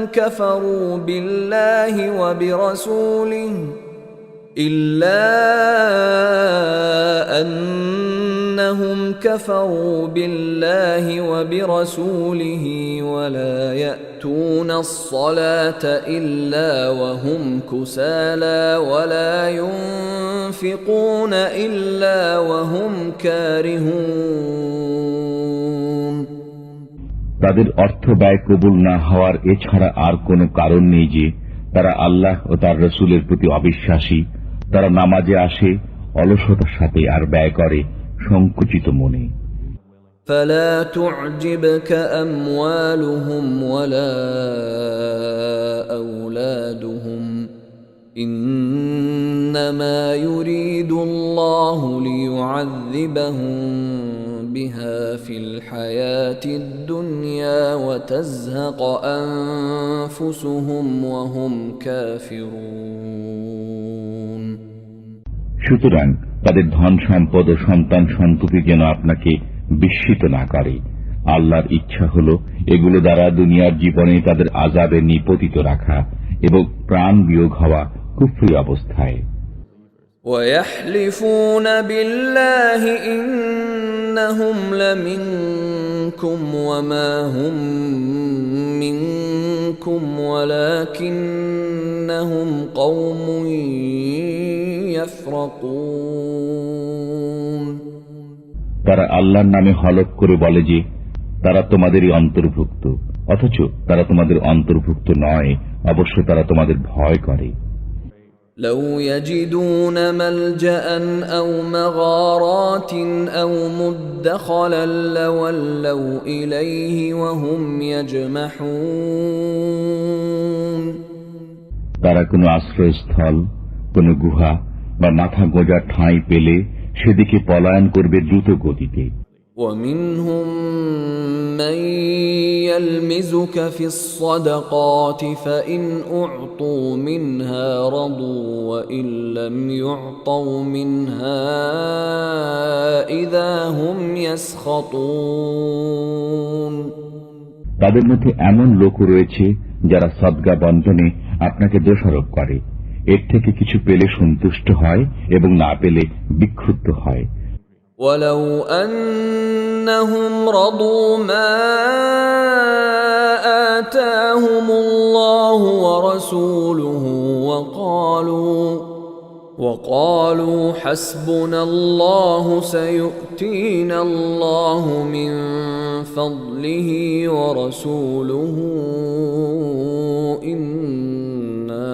كفروا بالله وبرسوله ولا يأتون الصلاة إلا وهم كسالى ولا ينفقون إلا وهم كارهون তাদের অর্থ ব্যয় কবুল না হওয়ার এছাড়া আর কোনো কারণ নেই যে তারা আল্লাহ ও তার রসুলের প্রতি অবিশ্বাসী। তারা নামাজে আসে অলসতার সাথে আর ব্যয় করে সংকুচিত মনে। فلا تعجبك أموالهم ولا أولادهم إنما يريد الله ليعذبهم بها في الحياة الدنيا وتزهق أنفسهم وهم كافرون সুতরাং তাদের ধন সম্পদ ও সন্তান সন্ততি যেন আপনাকে বিস্মিত না করে। আল্লাহর ইচ্ছা হল এগুলো দ্বারা দুনিয়ার জীবনে তাদের আযাবে নিপতিত রাখা এবং প্রাণ বিয়োগ হওয়া কুফরি অবস্থায়। ويحلفون بالله إنهم لمنكم وما هم منكم ولكنهم قوم يفرقون তারা আল্লাহর নামে হলফ করে বলে যে তারা তোমাদেরই অন্তর্ভুক্ত, অথচ তারা তোমাদের অন্তর্ভুক্ত নয়। অবশ্য তারা তোমাদের ভয় করে। لو يجدون ملجأ أو مغارات أو مدخلا لولوا إليه وهم يجمحون তারা কোনো আশ্রয়স্থল, কোনো গুহা বা মাথা গোঁজার ঠাঁই পেলে সেদিকে পলায়ন করবে দ্রুত গতিতে। ومنهم من يلمزك في الصدقات فإن أعطوا منها رضوا وإن لم يعطوا منها إذا هم يسخطون তাদের মধ্যে এমন লোক রয়েছে যারা সদকা বন্টনে আপনাকে দোষারোপ করে। এর থেকে কিছু পেলে সন্তুষ্ট হয় এবং না পেলে বিক্ষুব্ধ হয়। ولو أنهم رضوا ما آتاهم الله ورسوله وقالوا حسبنا الله سيؤتينا الله من فضله ورسوله إنا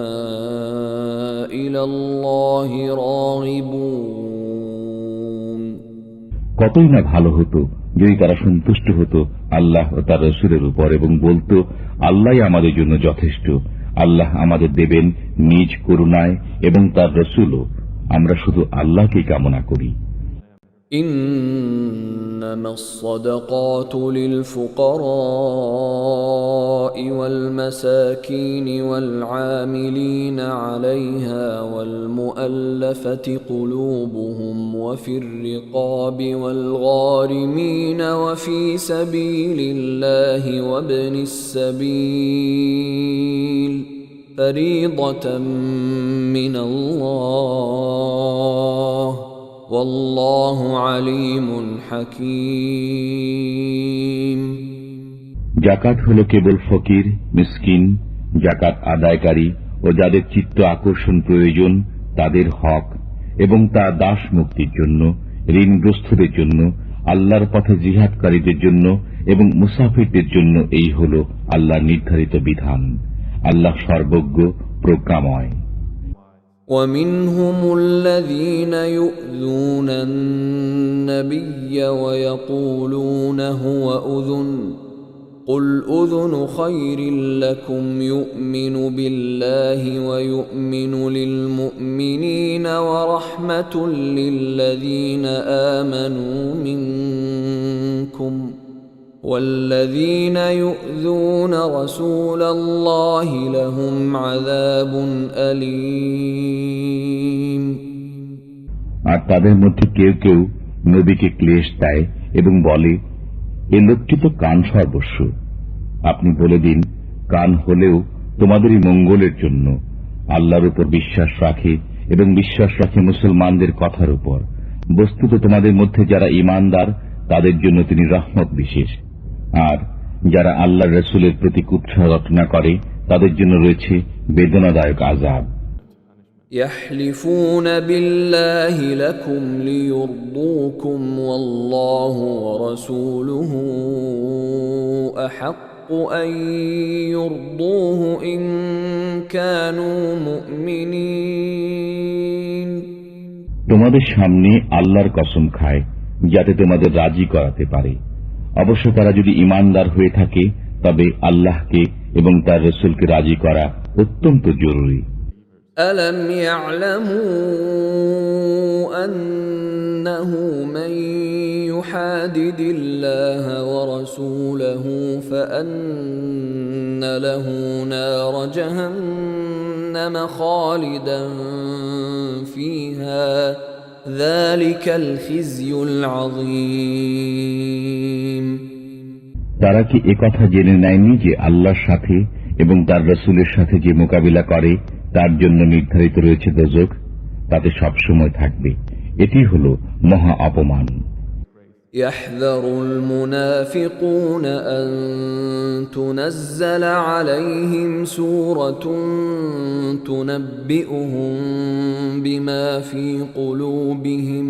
إلى الله راغبون কতই না ভালো হতো যদি তারা সন্তুষ্ট হতো আল্লাহ ও তার রাসূলের উপর এবং বলতো আল্লাহই আমাদের জন্য যথেষ্ট। আল্লাহ আমাদের দেবেন নিজ করুণায় এবং তার রাসূলও। আমরা শুধু আল্লাহকে কামনা করি। إنما الصدقات للفقراء والمساكين والعاملين عليها والمؤلفة قلوبهم وفي الرقاب والغارمين وفي سبيل الله وابن السبيل فريضة من الله والله عليم حكيم যাকাত হলো কেবল ফকির, মিসকিন, যাকাত আদায়কারী ও যাদের চিত্ত আকর্ষণ প্রয়োজন তাদের হক, এবং তা দাস মুক্তির জন্য, ঋণগ্রস্তদের জন্য, আল্লাহর পথে জিহাদকারীদের জন্য এবং মুসাফিরদের জন্য এই হল আল্লাহর নির্ধারিত বিধান। আল্লাহ সর্বজ্ঞ, প্রজ্ঞাময়। ومنهم الذين يؤذون النبي ويقولون هو أذن قل أذن خير لكم يؤمن بالله ويؤمن للمؤمنين ورحمة للذين آمنوا منكم والذين يؤذون رسول الله لهم عذاب أليم আর তাদের মধ্যে কেউ কেউ নবীকে ক্লেশ দেয় এবং বলে, এ লোকটি তো কান সর্বস্ব। আপনি বলে দিন, কান হলেও তোমাদেরই মঙ্গলের জন্য। আল্লাহর উপর বিশ্বাস রাখে এবং বিশ্বাস রাখে মুসলমানদের কথার উপর। বস্তুত তোমাদের মধ্যে যারা ঈমানদার তাদের জন্য তিনি রহমত বিশেষ। আর যারা আল্লাহর রাসূলের প্রতি কুৎসা রটনা করে তাদের জন্য রয়েছে বেদনাদায়ক আযাব। يحلفون بالله لكم ليرضوكم والله ورسوله أحق أن يرضوه إن كانوا مؤمنين। তোমাদের সামনে আল্লাহর কসম খায় যাতে তোমাদের রাজি করাতে পারে। অবশ্য তারা যদি ঈমানদার হয়ে থাকে তবে আল্লাহকে এবং তার রাসূলকে রাজি করা অত্যন্ত জরুরি। ألم يعلموا أنه من يحادد الله ورسوله فأن له نار جهنم خالدا فيها ذلك الخزي العظيم। তারা কি একথা জেনে নেয়নি যে আল্লাহর সাথে এবং তার রাসূলের সাথে যে মোকাবিলা করে তার জন্য নির্ধারিত রয়েছে দোজখ, তাতে সবসময় থাকবে। এটি হল মহা অপমান। يحذر المنافقون أن تنزل عليهم سورة تنبئهم بما في قلوبهم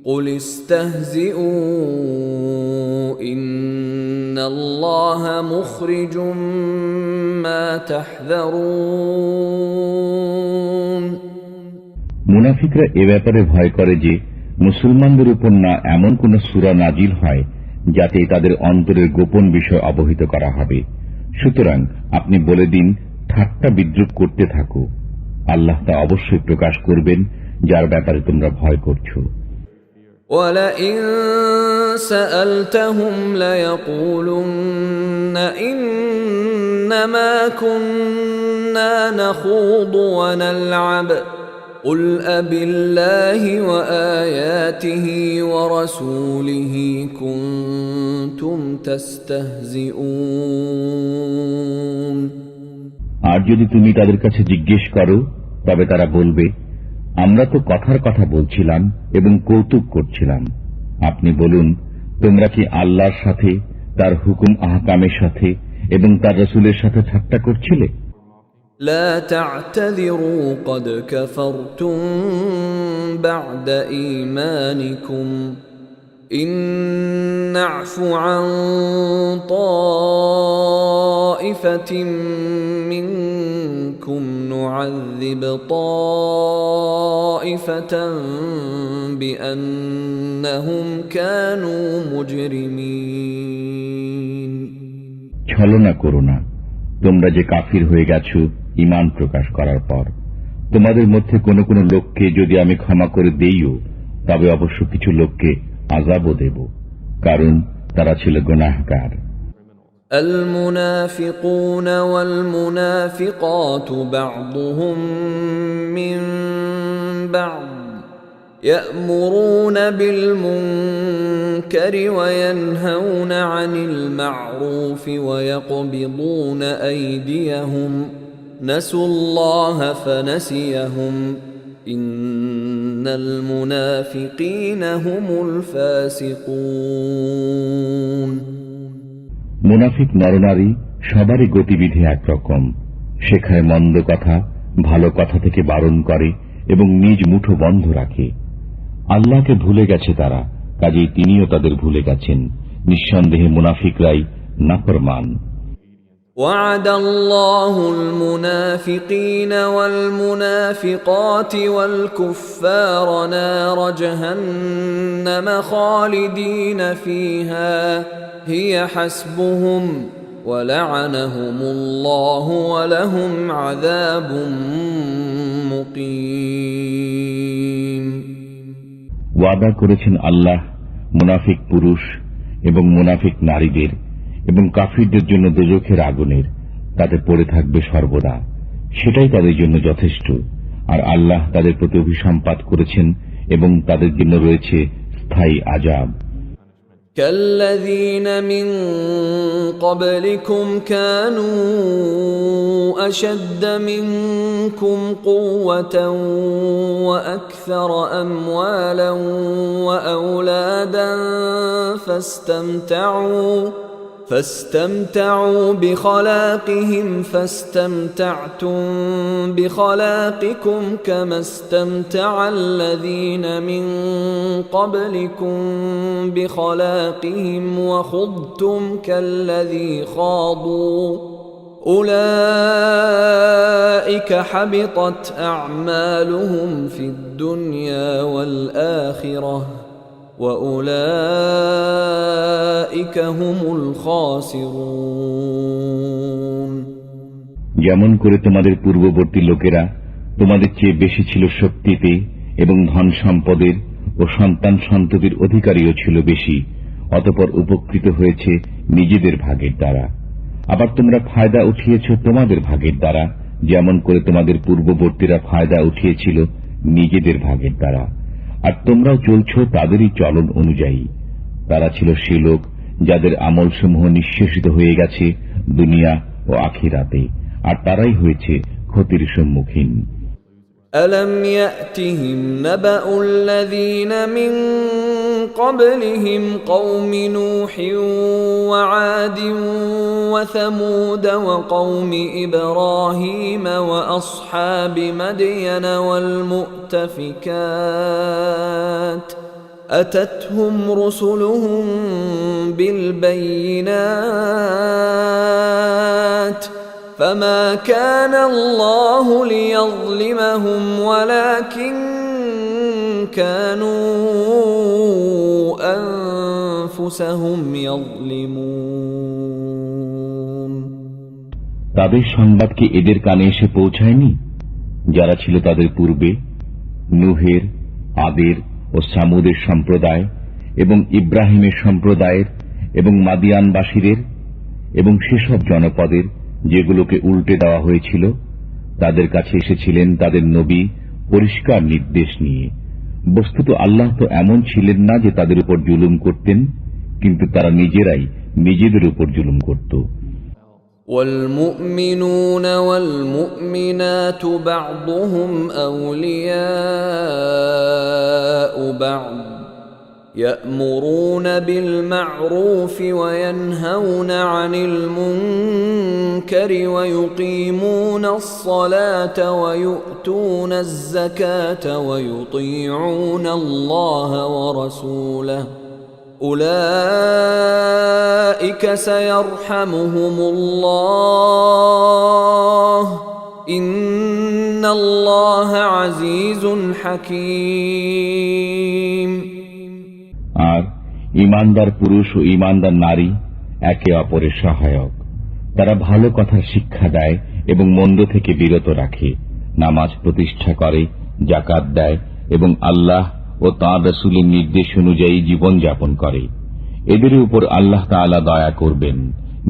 قل استهزئوا إن الله مخرج ما تحذرون। মুনাফিকরা এ ব্যাপারে ভয় করে যে মুসলমানদের উপর না এমন কোন সূরা নাজিল হয় যাতে তাদের অন্তরের গোপন বিষয় অবহিত করা হবে। সুতরাং আপনি বলে দিন, ঠাট্টা বিদ্রুপ করতে থাকো, আল্লাহ তা অবশ্যই প্রকাশ করবেন যার ব্যাপারে তোমরা ভয় করছো। وَلَئِن سَأَلْتَهُمْ لَيَقُولُنَّ إِنَّمَا كُنَّا نَخُوضُ وَنَلْعَبُ قُلْ أَبِاللَّهِ وَآيَاتِهِ وَرَسُولِهِ كُنتُمْ تَسْتَهْزِئُونَ। আর যদি তুমি তাদের কাছে জিজ্ঞেস করো তবে তারা বলবে, আমরা তো কথার কথা বলছিলাম এবং কৌতুক করছিলাম। আপনি বলুন, তোমরা কি আল্লাহর সাথে, তার হুকুম আহকামের সাথে এবং তার রাসূলের সাথে ঠাট্টা করছিলে? لا تعتذروا قد كفرتم بعد إيمانكم إن نعف عن طائفة منكم نعذب طائفة بأنهم كانوا مجرمين। ছলনা করো না, তোমরা যে কাফির হয়ে গেছো ঈমান প্রকাশ করার পর। তোমাদের মধ্যে কোন কোন লোককে যদি আমি ক্ষমা করে দেইও তবে অবশ্য কিছু লোককে আযাবও দেব, কারণ তারা ছিল গুনাহগার। المنافقون والمنافقات بعضهم من بعض يأمرون بالمنكر وينهون عن المعروف ويقبضون أيديهم نسوا الله فنسيهم إن المنافقين هم الفاسقون। মুনাফিক নরনারী সবারই গতিবিধি একরকম, শেখায় মন্দ কথা, ভালো কথা থেকে বারণ করে এবং নিজ মুঠো বন্ধ রাখে। আল্লাহকে ভুলে গেছে তারা, কাজেই তিনিও তাদের ভুলে গেছেন। নিঃসন্দেহে মুনাফিকরাই নাফরমান। وعد الله المنافقين والمنافقات والكفار نار جهنم خالدين فيها هي حسبهم ولعنهم الله ولهم عذاب مقيم। ওয়াদা করেছেন আল্লাহ মুনাফিক পুরুষ এবং মুনাফিক নারীদের এবং কাফিরদের জন্য দোজখের আগুনের, তাতে পড়ে থাকবে সর্বদা, সেটাই তাদের জন্য যথেষ্ট। আর আল্লাহ তাদের প্রতি অভিসম্পাত করেছেন এবং তাদের জন্য রয়েছে স্থায়ী আযাব। كالذين من قبلكم كانوا أشد منكم قوة وأكثر أموالا وأولادا فاستمتعوا بخلاقهم فاستمتعتم بخلاقكم كما استمتع الذين من قبلكم بخلاقهم وخضتم كالذي خاضوا أولئك حبطت أعمالهم في الدنيا والآخرة وأولئك هم الخاسرون। যেমন করে তোমাদের পূর্ববর্তী লোকেরা তোমাদের চেয়ে বেশি ছিল শক্তিতে এবং ধন সম্পদের ও সন্তান সন্ততির অধিকারীও ছিল বেশি, অতঃপর উপকৃত হয়েছে নিজেদের ভাগের দ্বারা। আবার তোমরা ফায়দা উঠিয়েছ তোমাদের ভাগের দ্বারা, যেমন করে তোমাদের পূর্ববর্তীরা ফায়দা উঠিয়েছিল নিজেদের ভাগের দ্বারা। আর তোমরাও চলছ তাদেরই চলন অনুযায়ী। তারা ছিল সে লোক যাদের আমলসমূহ নিঃশেষিত হয়ে গেছে দুনিয়া ও আখিরাতে, আর তারাই হয়েছে ক্ষতির সম্মুখীন। ألم يأتهم نبأ الذين من قبلهم قوم نوح وعاد وثمود وقوم إبراهيم وأصحاب مدين والمؤتفكات أتتهم رسلهم بالبينات فما كان الله ليظلمهم ولكن كانوا أنفسهم يظلمون। তাদের সংবাদ কি এদের কানে এসে পৌঁছায়নি যারা ছিল তাদের পূর্বে, নূহের, আদের ও সামুদের সম্প্রদায় এবং ইব্রাহিমের সম্প্রদায়ের এবং মাদিয়ানবাসীদের এবং সেসব জনপদের যেগুলোকে উল্টে দেওয়া হয়েছিল? তাদের কাছে এসেছিলেন তাদের নবী পরিষ্কার নির্দেশ নিয়ে। বস্তুত আল্লাহ তো এমন ছিলেন না যে তাদের উপর জুলুম করতেন, কিন্তু তারা নিজেরাই নিজেদের উপর জুলুম করত। والمؤمنون والمؤمنات بعضهم أولياء بعض يأمرون بالمعروف وينهون عن المنكر ويقيمون الصلاة ويؤتون الزكاة ويطيعون الله ورسوله أولئك سيرحمهم الله إن الله عزيز حكيم। আর ঈমানদার পুরুষ ও ঈমানদার নারী একে অপরের সহায়ক। তারা ভালো কথার শিক্ষা দেয় এবং মন্দ থেকে বিরত রাখে, নামাজ প্রতিষ্ঠা করে, যাকাত দেয় এবং আল্লাহ ও তাঁর রাসূলের নির্দেশ অনুযায়ী জীবন যাপন করে। এদের উপর আল্লাহ তাআলা দয়া করবেন।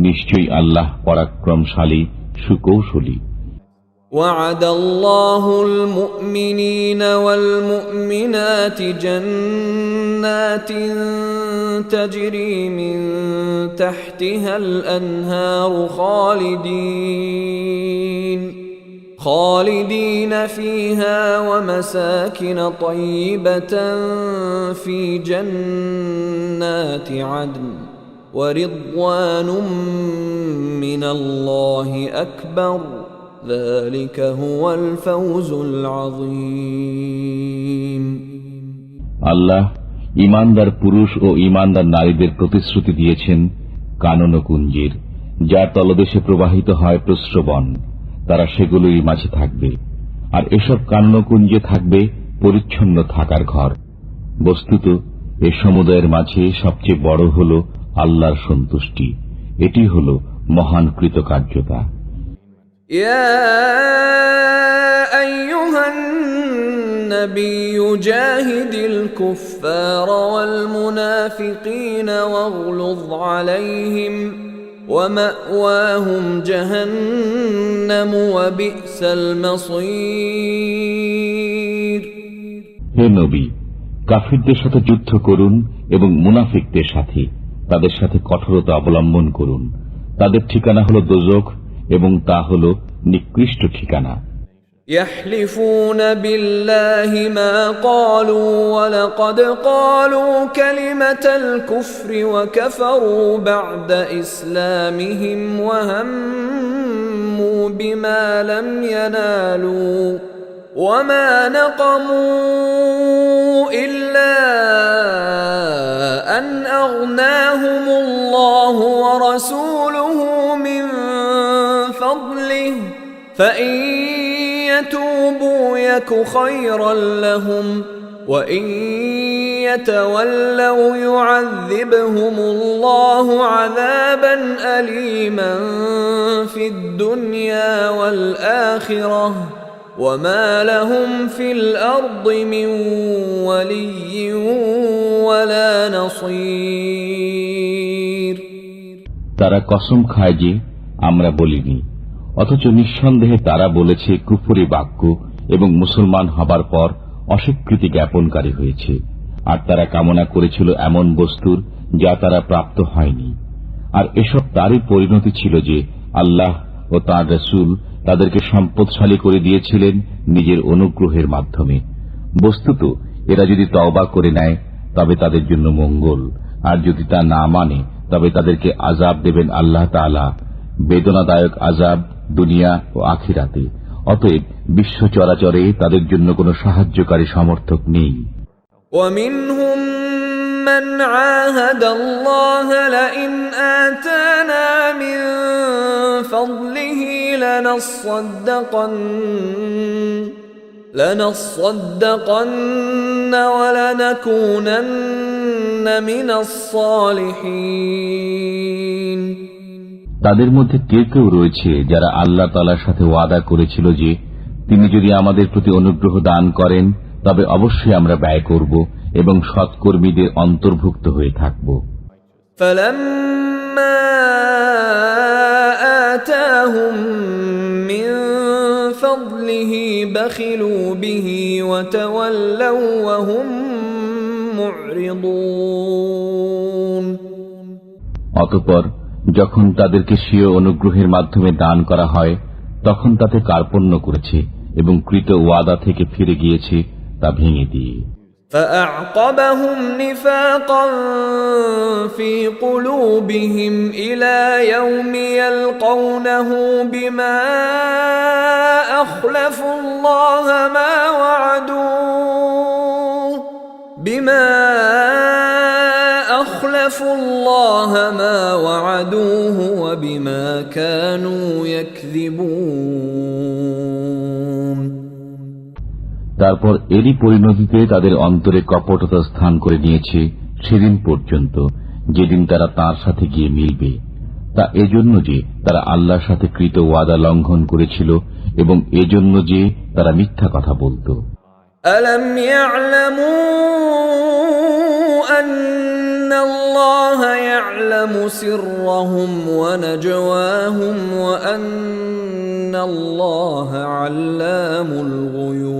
নিশ্চয়ই আল্লাহ পরাক্রমশালী, সুকৌশলী। وعد الله المؤمنين والمؤمنات جنات تجري من تحتها الأنهار خالدين فيها ومساكن طيبة في جنات عدن ورضوان من الله أكبر ذلك هو الفوز العظيم। আল্লাহ ঈমানদার পুরুষ ও ঈমানদার নারীদের প্রতিশ্রুতি দিয়েছেন কানন কুঞ্জের, যার তলদেশে প্রবাহিত হয় প্রস্রবণ। তারা সেগুলোই মাঝে থাকবে, আর এসব কাননকুঞ্জে থাকবে পরিচ্ছন্ন থাকার ঘর। বস্তুত এ সমুদায়ের মাঝে সবচেয়ে বড় হল আল্লাহর সন্তুষ্টি। এটি হল মহান কৃতকার্যতা। يا أيها النبي جاهد الكفار والمنافقين واغلظ عليهم ومأواهم جهنم وبئس المصير। হে নবী, কাফিরদের সাথে যুদ্ধ করুন এবং মুনাফিকদের সাথে তাদের সাথে কঠোরতা অবলম্বন করুন। তাদের ঠিকানা হল দোজখ এবং তা হল নিকৃষ্ট ঠিকানা। يحلفون بالله ما قالوا ولقد قالوا كلمة الكفر وكفروا بعد إسلامهم وهموا بما لم ينالوا وما نقموا إلا أن أغناهم الله ورسوله من فضله فإن يتوبوا يك خيرا لهم وإن يتولوا يعذبهم الله عذابا أليما في الدنيا والآخرة وما لهم في الأرض من ولي ولا نصير। তারা কসম খায় যে আমরা বলিনি, অথচ নিঃসন্দেহে তারা বলেছে কুফরি বাক্য এবং মুসলমান হবার পর অস্বীকৃতি জ্ঞাপনকারী হয়েছে। আর তারা কামনা করেছিল এমন বস্তুর যা তারা প্রাপ্ত হয়নি। আর এসব তারই পরিণতি ছিল যে আল্লাহ ও তাঁর রাসূল তাদেরকে সম্পদশালী করে দিয়েছিলেন নিজের অনুগ্রহের মাধ্যমে। বস্তুত এরা যদি তওবা করে নেয় তবে তাদের জন্য মঙ্গল, আর যদি তা না মানে তবে তাদেরকে আযাব দেবেন আল্লাহ তাআলা, বেদনাদায়ক আযাব দুনিয়া ও আখিরাতে। অতএব বিশ্ব চরাচরে তাদের জন্য কোনো সাহায্যকারী সমর্থক নেই। ومنهم من عاهد الله لئن آتانا من فضله لنصدقن ولنكونن من الصالحين। তাদের মধ্যে কেউ কেউ রয়েছে যারা আল্লাহ তাআলার সাথে ওয়াদা করেছিল যে তিনি যদি আমাদের প্রতি অনুগ্রহ দান করেন তবে অবশ্যই আমরা ব্যয় করব এবং সৎকর্মীদের অন্তর্ভুক্ত হয়ে থাকব। فَلَمَّا آتَاهُم مِّن فَضْلِهِ بَخِلُوا بِهِ وَتَوَلَّوْا وَهُم مُّعْرِضُونَ। অতঃপর যখন তাদেরকে স্বীয় অনুগ্রহের মাধ্যমে দান করা হয় তখন তাতে কার্পণ্য করেছে এবং কৃত ওয়াদা থেকে ফিরে গিয়েছে তা ভেঙে দিয়ে। فأعقبهم نفاقا في قلوبهم إلى يوم يلقونه بما أخلفوا الله ما وعدوه وبما كانوا يكذبون। তারপর এরই পরিণতিতে তাদের অন্তরে কপটতা স্থান করে নিয়েছে সেদিন পর্যন্ত যেদিন তারা তাঁর সাথে গিয়ে মিলবে। তা এজন্য যে তারা আল্লাহর সাথে কৃত ওয়াদা লঙ্ঘন করেছিল এবং এজন্য যে তারা মিথ্যা কথা বলত। ألم يعلموا أن الله يعلم سرهم ونجواهم وأن الله علام الغيوب।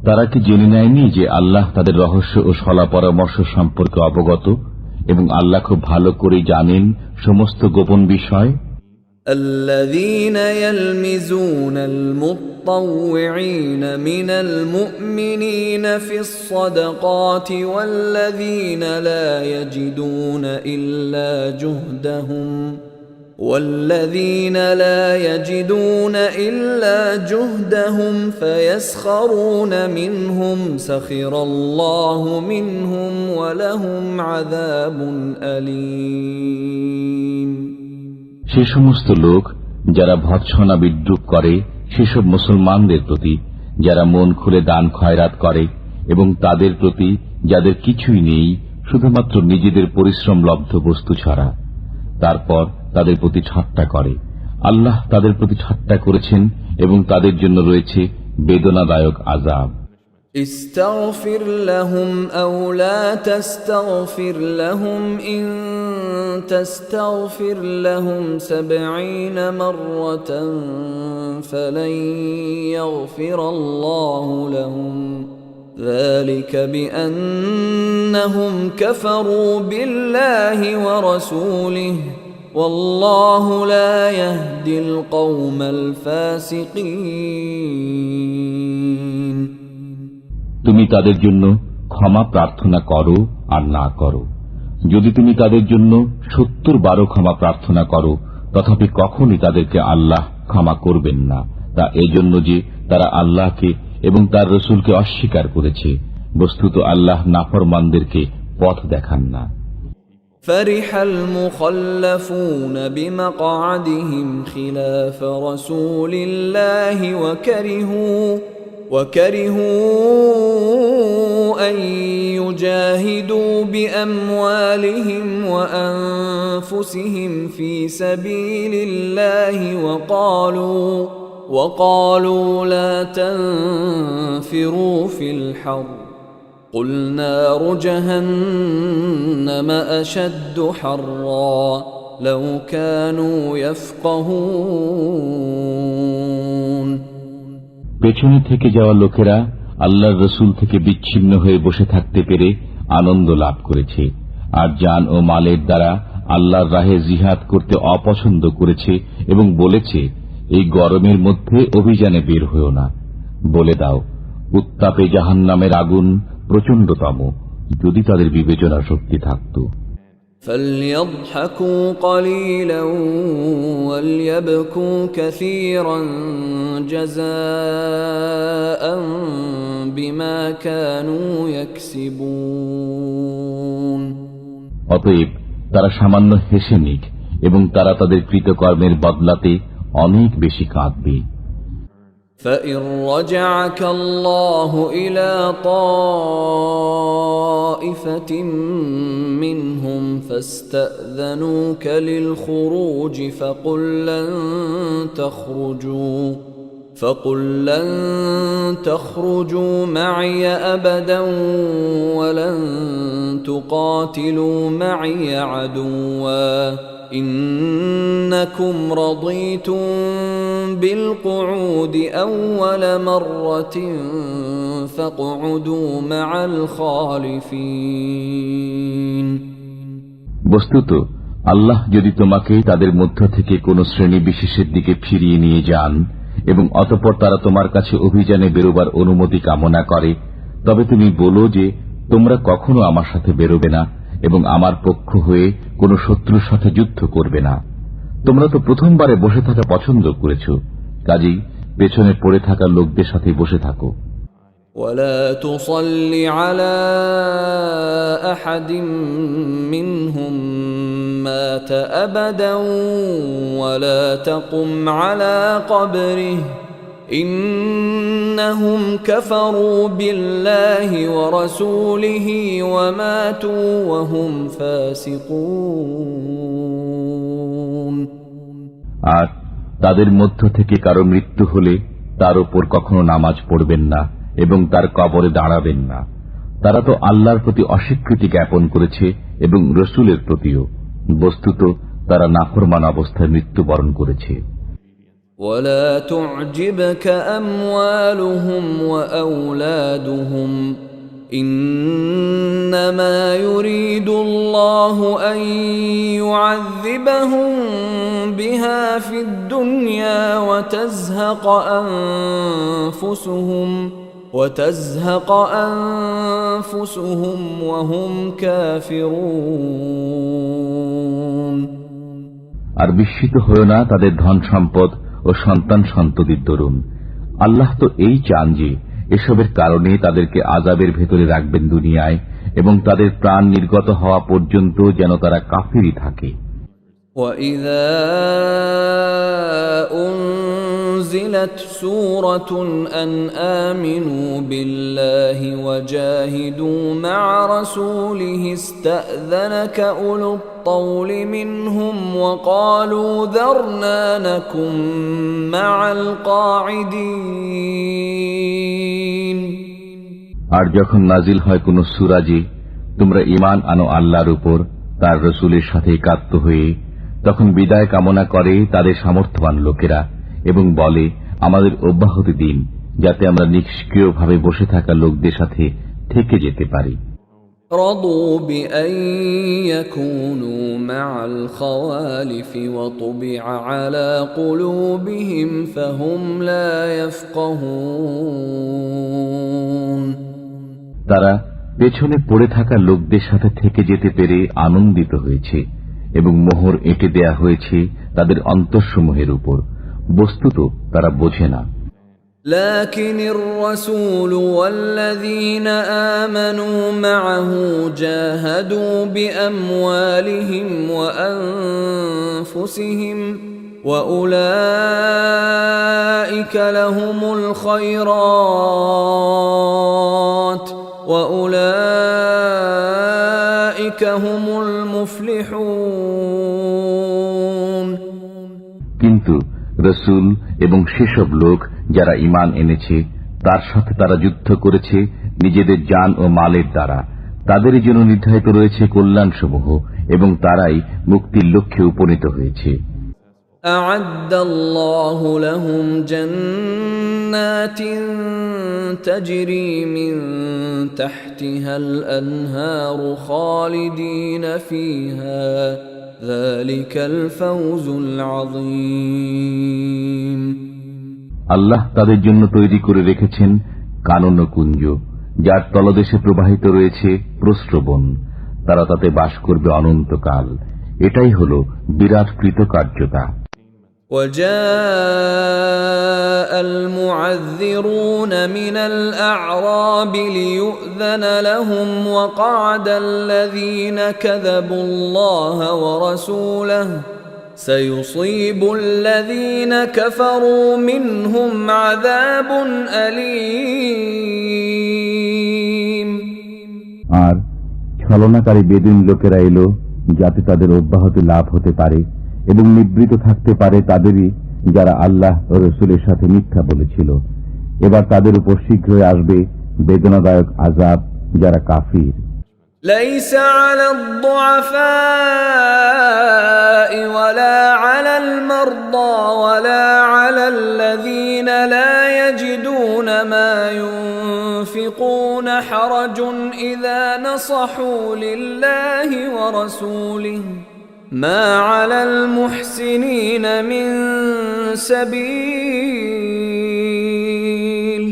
তারা কি জেনে নেয়নি যে আল্লাহ তাদের রহস্য ও সলা পরামর্শ সম্পর্কে অবগত এবং আল্লাহ খুব ভালো করে জানেন সমস্ত গোপন বিষয়। الذين يلمزون المطوعين من المؤمنين في الصدقات والذين لا يجدون إلا جهدهم فيسخرون منهم سخر الله منهم ولهم عذاب أليم। সে সমস্ত লোক যারা ভৎসনা বিদ্রুপ করে সেসব মুসলমানদের প্রতি যারা মন খুলে দান খয়রাত করে এবং তাদের প্রতি যাদের কিছুই নেই শুধুমাত্র নিজেদের পরিশ্রম লব্ধ বস্তু ছাড়া, তারপর তাদের প্রতি ঠাট্টা করে। আল্লাহ তাদের প্রতি ঠাট্টা করেছেন এবং তাদের জন্য রয়েছে বেদনাদায়ক আযাব। استغفر لهم أو لا تستغفر لهم إن تستغفر لهم 70 مرة فلن يغفر الله لهم ذلك بأنهم كفروا بالله ورسوله والله لا يهدي القوم الفاسقين তুমি তাদের জন্য ক্ষমা প্রার্থনা করো আর না করো। যদি তুমি তাদের জন্য 70 বারও ক্ষমা প্রার্থনা করো, তথাপি কখনই তাদেরকে আল্লাহ ক্ষমা করবেন না। তা এজন্য যে তারা আল্লাহকে এবং তার রসুলকে অস্বীকার করেছে। বস্তুত আল্লাহ নাফরমানদেরকে পথ দেখান না। فرح المخلفون بمقعدهم خلاف رسول الله وكرهوا أن يجاهدوا بأموالهم وأنفسهم في سبيل الله وقالوا لا تنفروا في الحر قل نار جهنم أشد حرا لو كانوا يفقهون পেছনে থেকে যাওয়া লোকেরা আল্লাহর রসুল থেকে বিচ্ছিন্ন হয়ে বসে থাকতে পেরে আনন্দ লাভ করেছে, আর জান ও মালের দ্বারা আল্লাহর রাহে জিহাদ করতে অপছন্দ করেছে এবং বলেছে, এই গরমের মধ্যে অভিযানে বের হয়েও না। বলে দাও, উত্তাপে জাহান্নামের আগুন প্রচণ্ডতম, যদি তাদের বিবেচনা শক্তি থাকত। فليضحكوا قليلا وليبكوا كثيرا جزاء بما كانوا يكسبون অতএব তারা সামান্য হেসে নিক এবং তারা তাদের কৃতকর্মের বদলাতে অনেক বেশি কাঁদবে। فإن رجعك الله إلى طائفة منهم فاستأذنوك للخروج فقل لن تخرجوا معي أبدا ولن تقاتلوا معي عدوا إنكم رضيتم بالقعود أول مرة فاقعدوا مع الخالفين বস্তুত আল্লাহ যদি তোমাকে তাদের মধ্য থেকে কোন শ্রেণী বিশেষের দিকে ফিরিয়ে নিয়ে যান এবং অতঃপর তারা তোমার কাছে অভিযানে বেরোবার অনুমতি কামনা করে, তবে তুমি বলো যে তোমরা কখনো আমার সাথে বেরোবে না এবং আমার পক্ষ হয়ে কোন শত্রুর সাথে যুদ্ধ করবে না। তোমরা তো প্রথমবারে বসে থাকা পছন্দ করেছ, কাজেই পেছনে পড়ে থাকা লোকদের সাথে বসে থাকো। ولا تصل على أحد منهم مات أبدا ولا تقم على قبره إنهم كفروا بالله ورسوله وماتوا وهم فاسقون আর তাদের মধ্য থেকে কারো মৃত্যু হলে তার উপর কখনো নামাজ পড়বেন না এবং তার কবরে দাঁড়াবেন না। তারা তো আল্লাহর প্রতি অস্বীকৃতি জ্ঞাপন করেছে এবং রসুলের প্রতিও। বস্তুত তারা নাফরমান অবস্থায় মৃত্যুবরণ করেছে। ولا تعجبك أموالهم وأولادهم إنما يريد الله أن يعذبهم بها في الدنيا وتزهق أنفسهم وهم كافرون আর বিস্মিত হয়ো না তাদের ধন সম্পদ ও সন্তান সন্ততির দরুন। আল্লাহ তো এই চান যে এসবের কারণে তাদেরকে আযাবের ভেতরে রাখবেন দুনিয়ায় এবং তাদের প্রাণ নির্গত হওয়া পর্যন্ত যেন তারা কাফিরই থাকে। وَإِذَا أُنزِلَتْ سُورَةٌ أَنْ آمِنُوا بِاللَّهِ وَجَاهِدُوا مَعَ رَسُولِهِ اسْتَأْذَنَكَ أُولُو الطَّوْلِ مِنْهُمْ وَقَالُوا ذَرْنَا نَكُن مَّعَ الْقَاعِدِينَ আর যখন নাজিল হয় কোন সূরা যে তোমরা ঈমান আনো আল্লাহর উপর, তার রসুলের সাথে একাত্ম হয়ে তখন বিদায় কামনা করে তাদের সামর্থ্যবান লোকেরা এবং বলে, আমাদের অব্যাহতি দিন, যাতে আমরা নিষ্ক্রিয়ভাবে বসে থাকা লোকদের সাথে থেকে যেতে পারি। رضوا بأن يكونوا مع الخوالف وطبع على قلوبهم فهم لا يفقهون। তারা পেছনে পড়ে থাকা লোকদের সাথে থেকে যেতে পেরে আনন্দিত হয়েছে এবং মোহর এঁটে দেয়া হয়েছে তাদের অন্তরসমূহের উপর, বস্তুত তারা বোঝে না। لكن الرسول والذين آمنوا معه جاهدوا بأموالهم وأنفسهم وأولئك لهم الخيرات وأولئك هم المفلحون। কিন্তু রসুল এবং সেসব লোক যারা ঈমান এনেছে তার সাথে তারা যুদ্ধ করেছে নিজেদের জান ও মালের দ্বারা, তাদের জন্য নির্ধারিত রয়েছে কল্যাণসমূহ এবং তারাই মুক্তির লক্ষ্যে উপনীত হয়েছে। أعد الله لهم جنات تجري من تحتها الأنهار خالدين فيها ذلك الفوز العظيم। আল্লাহ তাদের জন্য তৈরি করে রেখেছেন কানন কুঞ্জ, যার তলদেশে প্রবাহিত রয়েছে প্রস্রবণ, তারা তাতে বাস করবে অনন্তকাল। এটাই হল বিরাট কৃতকার্যতা। وجاء المعذرون من الأعراب ليؤذن لهم وقعد الذين كذبوا الله ورسوله سيصيب الذين كفروا منهم عذاب أليم। আর ছলনাকারী বেদুইন লোকেরা এলো যাতে তাদের অব্যাহতি লাভ হতে পারে এবং নিবৃত থাকতে পারে তাদেরই যারা আল্লাহ ও রসুলের সাথে মিথ্যা বলেছিল। এবার তাদের উপর শীঘ্রই আসবে বেদনাদায়ক আযাব যারা কাফির। ليس على الضعفاء ولا على المرضى ولا على الذين لا يجدون ما ينفقون حرج إذا نصحوا لله ورسوله ما على المحسنين من سبيل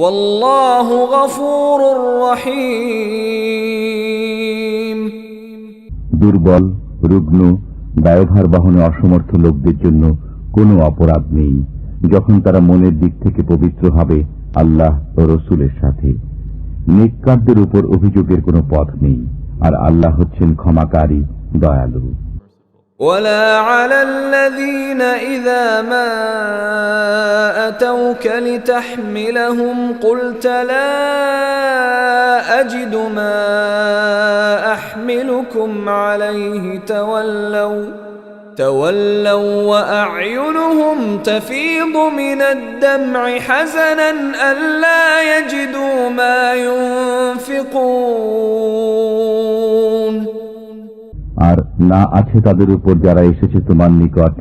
والله غفور رحيم। দুর্বল, রুগ্ন, দায়ভার বহনে অসমর্থ লোকদের জন্য কোনো অপরাধ নেই যখন তারা মনের দিক থেকে পবিত্র হবে আল্লাহ ও রসুলের সাথে। নেককারদের উপর অভিযোগের কোনো পথ নেই, আর আল্লাহ হচ্ছেন ক্ষমাকারী, দয়ালু। ولا على الذين إذا ما أتوك لتحملهم قلت لا أجد ما أحملكم عليه تولوا وأعينهم تفيض من الدمع حزنا ألا يجدوا ما ينفقون। আর না আছে তাদের উপর যারা এসেছে তোমার নিকট,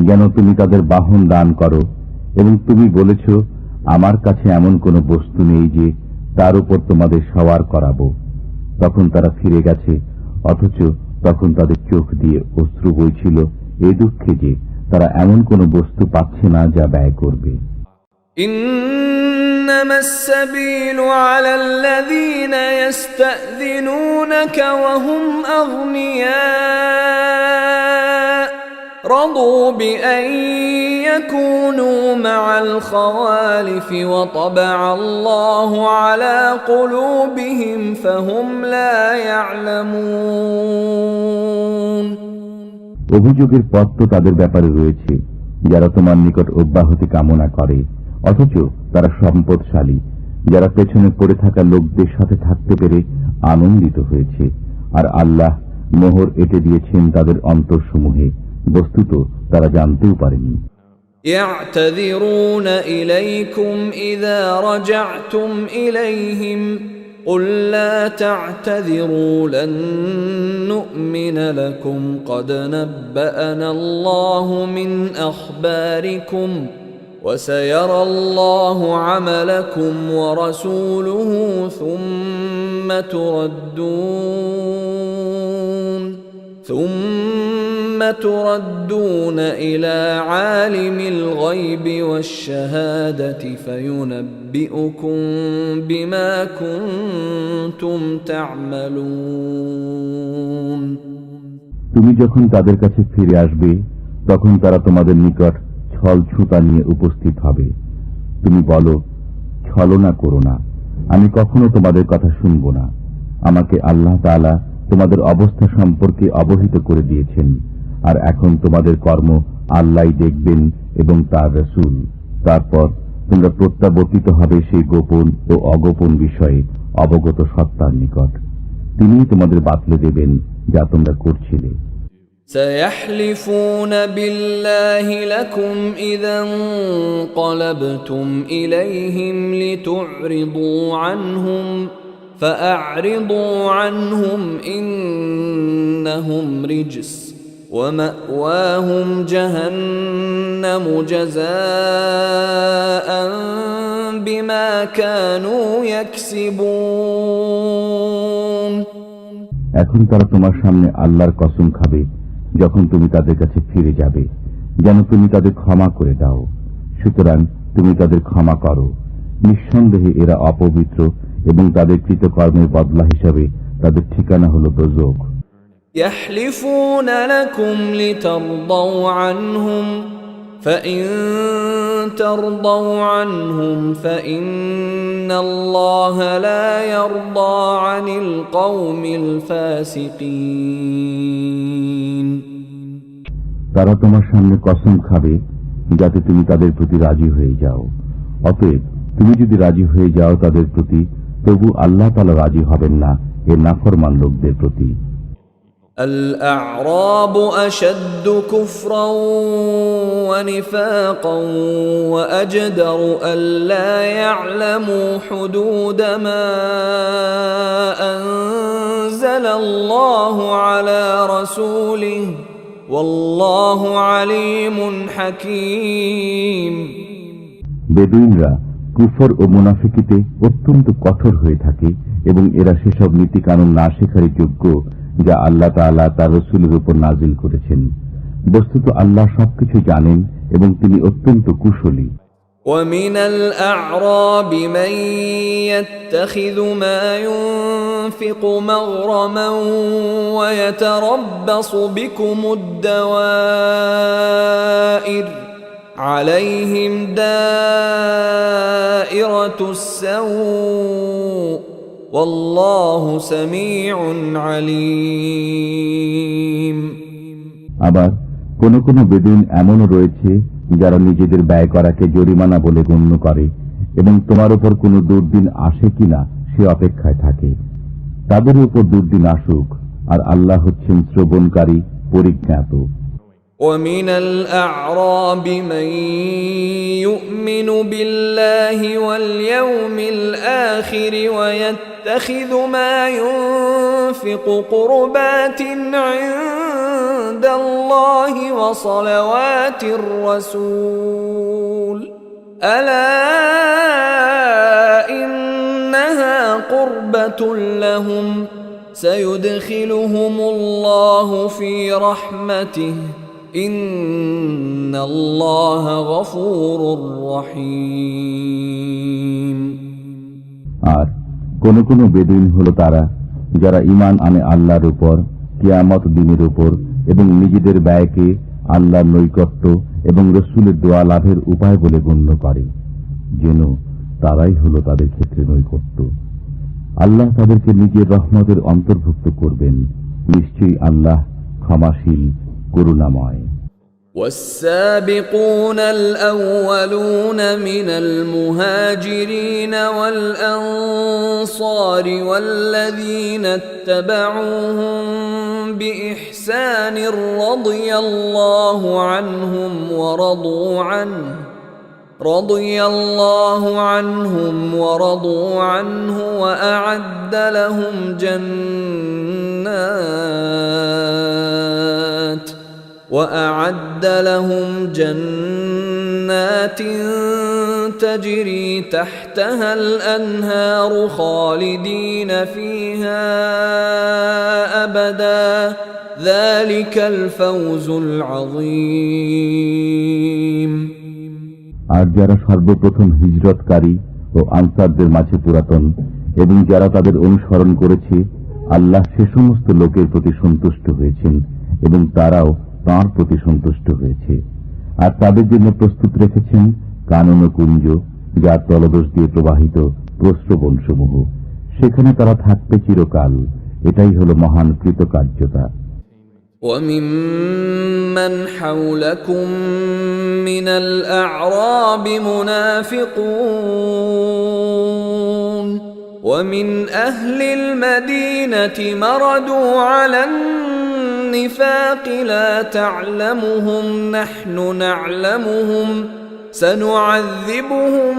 যেন তুমি তাদের বাহন দান করো, এবং তুমি বলেছ আমার কাছে এমন কোনো বস্তু নেই যে তার উপর তোমাদের সওয়ার করাবো। তখন তারা ফিরে গেছে, অথচ তখন তাদের চোখ দিয়ে অশ্রু বইছিল এই দুঃখে যে তারা এমন কোনো বস্তু পাচ্ছে না যা ব্যয় করবে। إنما السبيل على الذين يستأذنونك وهم أغنياء رضوا بأن يكونوا مع الخوالف وطبع الله على قلوبهم فهم لا يعلمون। অভিযোগের পথ তো তাদের ব্যাপারে রয়েছে যারা তোমার নিকট অব্যাহতি কামনা করে, অথচ তারা সম্পদশালী, যারা পেছনে পড়ে থাকা লোকদের সাথে থাকতে পেরে আনন্দিত হয়েছে, আর আল্লাহ মোহর এঁটে দিয়েছেন তাদের অন্তরসমূহে, বস্তুত তারা জানতেও পারেনি। يعتذرون إليكم إذا رجعتم إليهم قل لا تعتذروا لن نؤمن لكم قد نبأنا الله من أخباركم وسيرى الله عملكم ورسوله ثم تردون إلى عالم الغيب والشهادة فينبئكم بما كنتم تعملون তুমি যখন তাদের কাছে ফিরে আসবে তখন তারা তোমাদের নিকট ছল ছুতা নিয়ে উপস্থিত হবে। তুমি বলো, ছলনা করো না, আমি কখনো তোমাদের কথা শুনব না। আমাকে আল্লাহ তাআলা তোমাদের অবস্থা সম্পর্কে অবহিত করে দিয়েছেন, আর এখন তোমাদের কর্ম আল্লাহই দেখবেন এবং তার রাসূল। তারপর তোমরা প্রত্যাবর্তিত হবে সেই গোপন ও অগোপন বিষয়ে অবগত সত্তার নিকট। তিনিই তোমাদের বাতলে দেবেন যা তোমরা করছিলে। سيحلفون بالله لكم إذا انقلبتم إليهم لتعرضوا عنهم فأعرضوا عنهم إنهم رجس ومأواهم جهنم جزاء بما كانوا يكسبون এখন তারা তোমার সামনে আল্লাহর কসম খাবে যখন তুমি তাদের কাছে ফিরে যাবে, যেন তুমি তাদের ক্ষমা করে দাও। সুতরাং তুমি তাদের ক্ষমা করো। নিঃসন্দেহে এরা অপবিত্র এবং তাদের কৃতকর্মের বদলা হিসাবে তাদের ঠিকানা হল দোজখ। يحلفون لكم لترضوا عنهم فإن ترضوا عنهم فإن الله لا يرضى عن القوم الفاسقين তারা তোমার সামনে কসম খাবে যাতে তুমি তাদের প্রতি রাজি হয়ে যাও। অতএব তুমি যদি রাজি হয়ে যাও তাদের প্রতি, তবু আল্লাহ তাআলা রাজি হবেন না এ নাফরমান লোকদের প্রতি। الأعراب أشد كفرا ونفاقا وأجدر ألا يعلموا حدود ما أنزل الله على رسوله والله عليم حكيم বেদুইনরা কুফর ও মুনাফিকিতে অত্যন্ত কঠোর হয়ে থাকে এবং এরা সেসব নীতি কানুন না শেখারই যোগ্য যা আল্লাহ তাআলা তার রাসূলের উপর নাযিল করেছেন। বস্তুত আল্লাহ সবকিছু জানেন এবং তিনি অত্যন্ত কুশলী। ومن الأعراب من يتخذ ما ينفق مغرما ويتربص بكم الدوائر عليهم دائرة السوء والله سميع عليم আবার কোন কোন বেদুইন এমনও রয়েছে যারা নিজেদের ব্যয় করাকে জরিমানা বলে গণ্য করে এবং তোমার উপর কোন দুর্দিন আসে কিনা সে অপেক্ষায় থাকে। তাদের উপর দুর্দিন আসুক, আর আল্লাহ হচ্ছেন শ্রবণকারী, পরিজ্ঞাত। ومن الأعراب من يؤمن بالله واليوم الآخر ويتخذ ما ينفق قربات عند الله وصلوات الرسول ألا إنها قربة لهم سيدخلهم الله في رحمته إن الله غفور رحيم আর কোন কোন বেদুইন হলো তারা যারা ঈমান আনে আল্লাহর উপর, কিয়ামত দিনের উপর এবং নিজেদের ব্যয়কে আল্লাহর নৈকট্য এবং রাসূলের দোয়া লাভের উপায় বলে গণ্য করে, যেন তারাই হলো তাদের ক্ষেত্রে নৈকট্য। আল্লাহ তাদেরকে নিজের রহমতের অন্তর্ভুক্ত করবেন। নিশ্চয়ই আল্লাহ ক্ষমাশীল, করুণাময়। والسابقون الأولون من المهاجرين والأنصار والذين اتبعوهم بإحسان رضي الله عنهم ورضوا عنه رضي الله عنهم ورضوا عنه وأعد لهم جنات تجري تحتها الأنهار خالدين فيها أبدا ذلك الفوز العظيم। আর যারা সর্বপ্রথম হিজরতকারী ও আনসারদের মাঝে পুরাতন এবং যারা তাদের অনুসরণ করেছে, আল্লাহ সে সমস্ত লোকের প্রতি সন্তুষ্ট হয়েছেন এবং তারাও তাঁর প্রতি সন্তুষ্ট হয়েছে। আর তাদের জন্য প্রস্তুত রেখেছেন কানন ও কুঞ্জ, যার তলদেশ দিয়ে প্রবাহিত প্রস্রবণসমূহ। সেখানে তারা থাকবে চিরকাল। এটাই হল মহান কৃতকার্যতা। وَمِمَّنْ حَوْلَكُمْ مِنَ الْأَعْرَابِ مُنَافِقُونَ وَمِنْ أَهْلِ الْمَدِينَةِ مَرَدُوا عَلَى النِّفَاقِ لَا تَعْلَمُهُمْ نَحْنُ نَعْلَمُهُمْ سَنُعَذِّبُهُمْ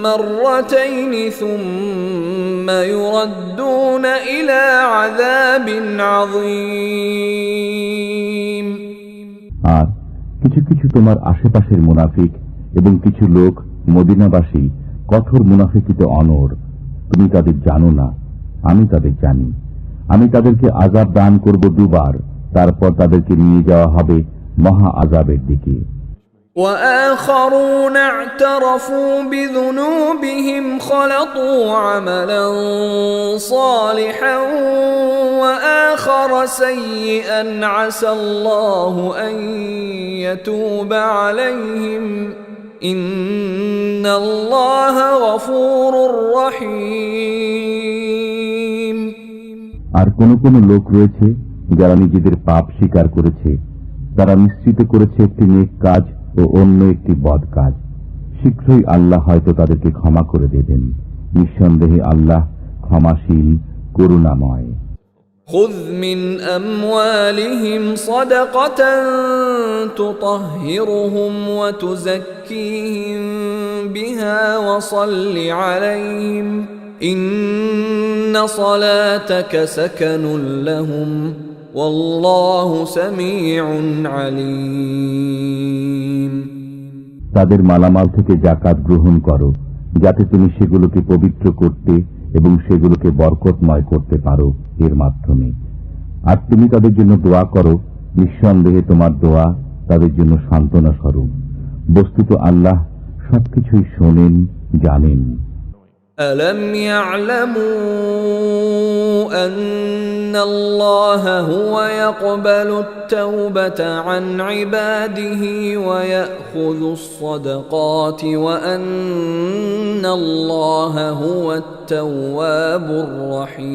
مرتين ثم يردون إلى عذاب عظيم। আর কিছু কিছু তোমার আশেপাশের মুনাফিক এবং কিছু লোক মদিনাবাসী কঠোর মুনাফিকিতে অনড়। তুমি তাদের জানো না, আমি তাদের জানি। আমি তাদেরকে আযাব দান করব দুবার, তারপর তাদেরকে নিয়ে যাওয়া হবে মহা আযাবের দিকে। وآخرون اعترفوا بذنوبهم خلطوا عملا صالحا وآخر سيئا عسى الله أن يتوب عليهم إن الله غفور رحيم। আর কোন কোন লোক রয়েছে যারা নিজেদের পাপ স্বীকার করেছে, তারা মিশ্রিত করেছে একটি নেক কাজ ও অন্য একটি বদ কাজ। শীঘ্রই আল্লাহ হয়তো তাদেরকে ক্ষমা করে দেবেন। নিঃসন্দেহে আল্লাহ ক্ষমাশীল, করুণাময়। خذ من أموالهم صدقة تطهرهم وتزكيهم بها وصل عليهم إن صلاتك سكن لهم والله سميع عليم। তাদের মালামাল থেকে যাকাত গ্রহণ করো, যাতে তুমি সেগুলোকে পবিত্র করতে এবং সেগুলোকে বরকতময় করতে পারো এর মাধ্যমে। আর তুমি তাদের জন্য দোয়া করো, নিঃসন্দেহে তোমার দোয়া তাদের জন্য সান্ত্বনা স্বরূপ। বস্তুত আল্লাহ সবকিছুই শোনেন, জানেন। ألم يعلموا أن الله هو يقبل التوبة عن عباده ويأخذ الصدقات وأن الله هو التواب الرحيم।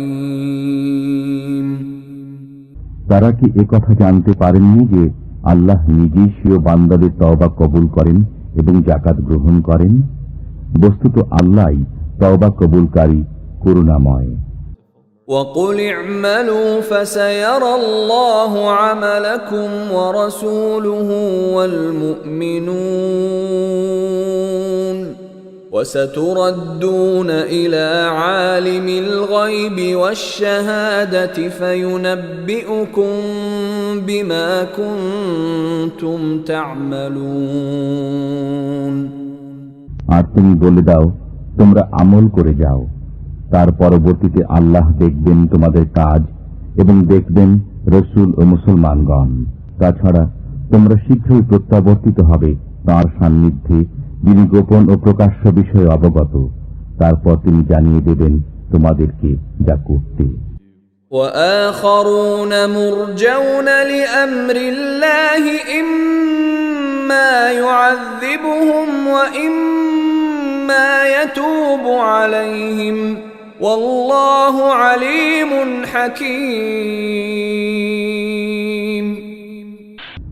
তারা কি একথা জানতে পারেননি যে আল্লাহ নিজেই স্বীয় বান্দাদের তওবা কবুল করেন এবং যাকাত গ্রহণ করেন? বস্তুত আল্লাহই তওবা কবুলকারী, করুণাময়। وَقُلِ اعْمَلُوا فَسَيَرَى اللَّهُ عَمَلَكُمْ وَرَسُولُهُ وَالْمُؤْمِنُونَ وَسَتُرَدُّونَ إِلَى عَالِمِ الْغَيْبِ وَالشَّهَادَةِ فَيُنَبِّئُكُم بِمَا كُنتُمْ تَعْمَلُونَ। আর তুমি বলে দাও, তোমরা আমল করে যাও, তার পরবর্তীতে আল্লাহ দেখবেন তোমাদের কাজ এবং দেখবেন রাসূল ও মুসলমানগণ। তাছাড়া তোমরা শীঘ্রই প্রত্যাবর্তিত হবে তাঁর সান্নিধ্যে, যিনি গোপন ও প্রকাশ্য বিষয়ে অবগত। তারপর তিনি জানিয়ে দেবেন তোমাদেরকে যা করতে। وآخرون مرجون لأمر الله إما يعذبهم وإما يتوب عليهم والله عليم حكيم।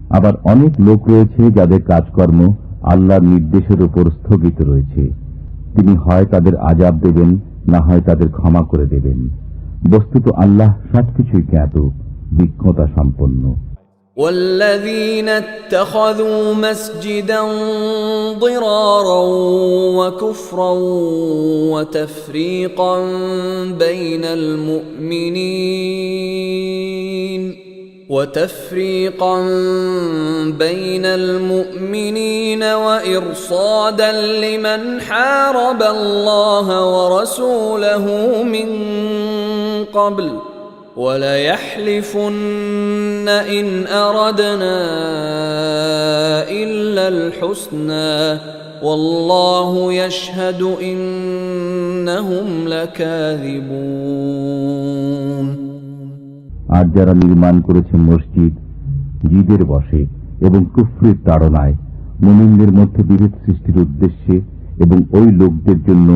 আবার অনেক লোক রয়েছে যাদের কাজকর্ম আল্লাহর নির্দেশের উপর স্থগিত রয়েছে। তিনি হয় তাদের আযাব দেবেন, না হয় তাদের ক্ষমা করে দেবেন। বস্তুত আল্লাহ সবকিছুই জ্ঞাত, বিজ্ঞতা সম্পন্ন। والذين اتخذوا مسجدا ضرارا وكفرا وتفريقا بين المؤمنين وإرصادا لمن حارب الله ورسوله من قبل وليحلفن إن أردنا إلا الحسنى والله يشهد إنهم لكاذبون আর যারা নির্মাণ করেছে মসজিদ জিদের বশে এবং কুফরির তাড়নায় মুমিনদের মধ্যে বিভেদ সৃষ্টির উদ্দেশ্যে এবং ওই লোকদের জন্য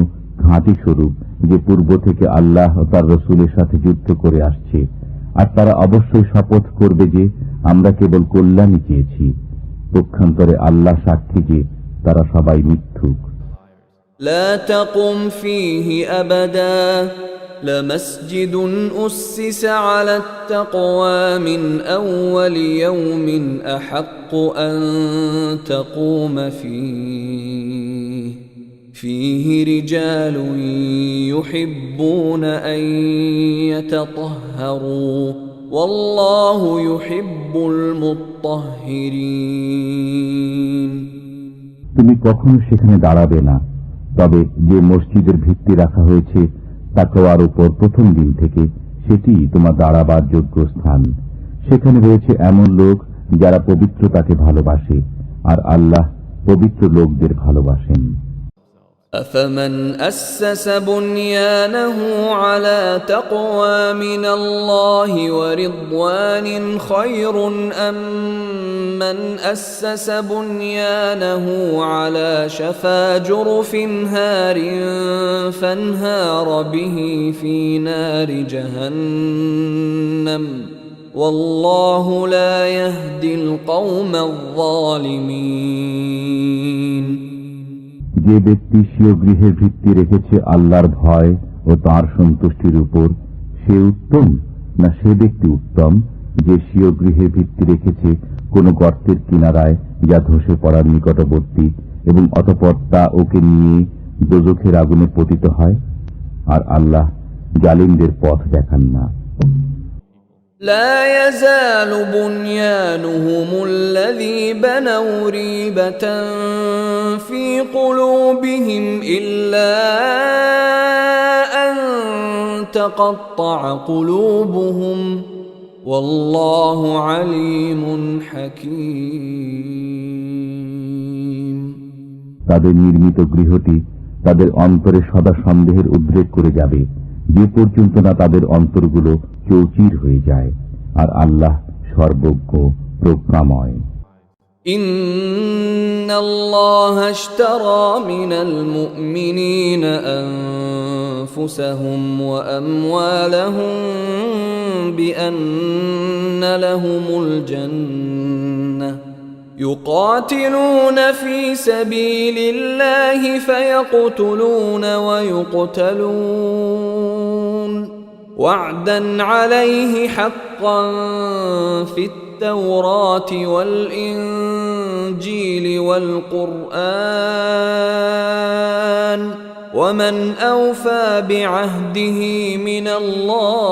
ঘাঁটি স্বরূপ যে পূর্ব থেকে আল্লাহ ও তার রসুলের সাথে যুদ্ধ করে আসছে, আর তারা অবশ্যই শপথ করবে যে আমরা কেবল কল্যাণই চেয়েছি। পক্ষান্তরে আল্লাহ সাক্ষী যে তারা সবাই মিথ্যুক। لا تقم فيه أبدا لمسجد أسس على التقوى من أول يوم أحق أن تقوم فيه رجال يحبون أن يتطهروا والله يحب المطهرين তুমি কখনো সেখানে দাঁড়াবে না, তবে যে মসজিদের ভিত্তি রাখা হয়েছে তাকওয়ার উপর প্রথম দিন থেকে, সেটি তোমার দাঁড়াবার যোগ্য স্থান। সেখানে রয়েছে এমন লোক যারা পবিত্রতাকে ভালোবাসে, আর আল্লাহ পবিত্র লোকদের ভালোবাসেন। أفمن أسس بنيانه على تقوى من الله ورضوان خير أم من أسس بنيانه على شفا جرف هار فانهار به في نار جهنم والله لا يهدي القوم الظالمين যে ব্যক্তি স্বীয় গৃহের ভিত্তি রেখেছে আল্লাহর ভয় ও তাঁর সন্তুষ্টির উপর, সে উত্তম না সে ব্যক্তি উত্তম যে স্বীয় গৃহের ভিত্তি রেখেছে কোন গর্তের কিনারায় যা ধসে পড়ার নিকটবর্তী এবং অতঃপর তা ওকে নিয়ে দোজখের আগুনে পতিত হয়? আর আল্লাহ জালিমদের পথ দেখান না। لا يزال بنيانهم الذي بنوا ريبة في قلوبهم إلا أن تقطع قلوبهم والله عليم حكيم তাদের নির্মিত গৃহটি তাদের অন্তরে সদা সন্দেহের উদ্রেক করে যাবে, যে পর্যন্ত না তাদের অন্তরগুলো চৌচির হয়ে যায়, আর আল্লাহ সর্বজ্ঞ প্রজ্ঞাময়। ইন্নাল্লাহ আশতারা মিনাল মুমিনিনা আনফুসাহুম ওয়া আমওয়ালাহুম বিআন্না লাহুমুল জান্নাহ يقاتلون في سبيل الله فيقتلون ويقتلون وعدا عليه حقا في التوراة والإنجيل والقرآن ومن أوفى بعهده من الله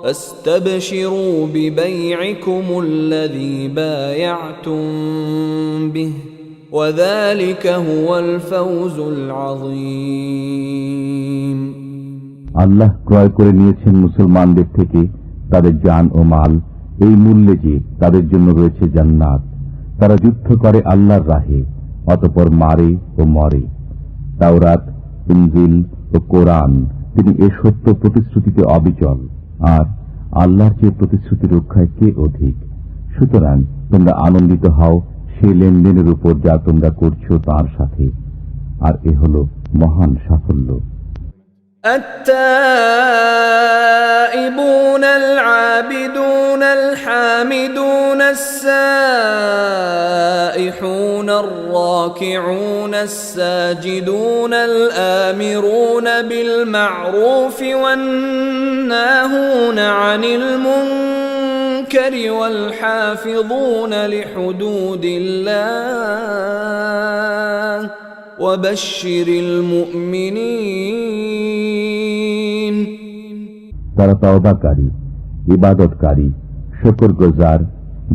فاستبشروا ببيعكم الذي بايعتم به وذلك هو الفوز العظيم আল্লাহ ক্রয় করে নিয়েছেন মুসলমানদের থেকে তাদের জান ও মাল এই মূল্যে যে তাদের জন্য রয়েছে জান্নাত। তারা যুদ্ধ করে আল্লাহর রাহে, অতঃপর মারে ও মরে। তাওরাত, ইনজিল ও কোরআন তিনি এ সত্য প্রতিশ্রুতিতে অবিচল, আর আল্লাহর যে প্রতিশ্রুতি রক্ষায় কে অধিক। সুতরাং তোমরা আনন্দিত হও সে লেনদেনের উপর যা তোমরা করছো তার সাথে, আর এ হল মহান সাফল্য। التائبون العابدون الحامدون السائحون الراكعون الساجدون الآمرون بالمعروف والناهون عن المنكر المنكر والحافظون لحدود الله وبشر المؤمنين তারা তওবাকারী, ইবাদতকারী, শুকরগুজার,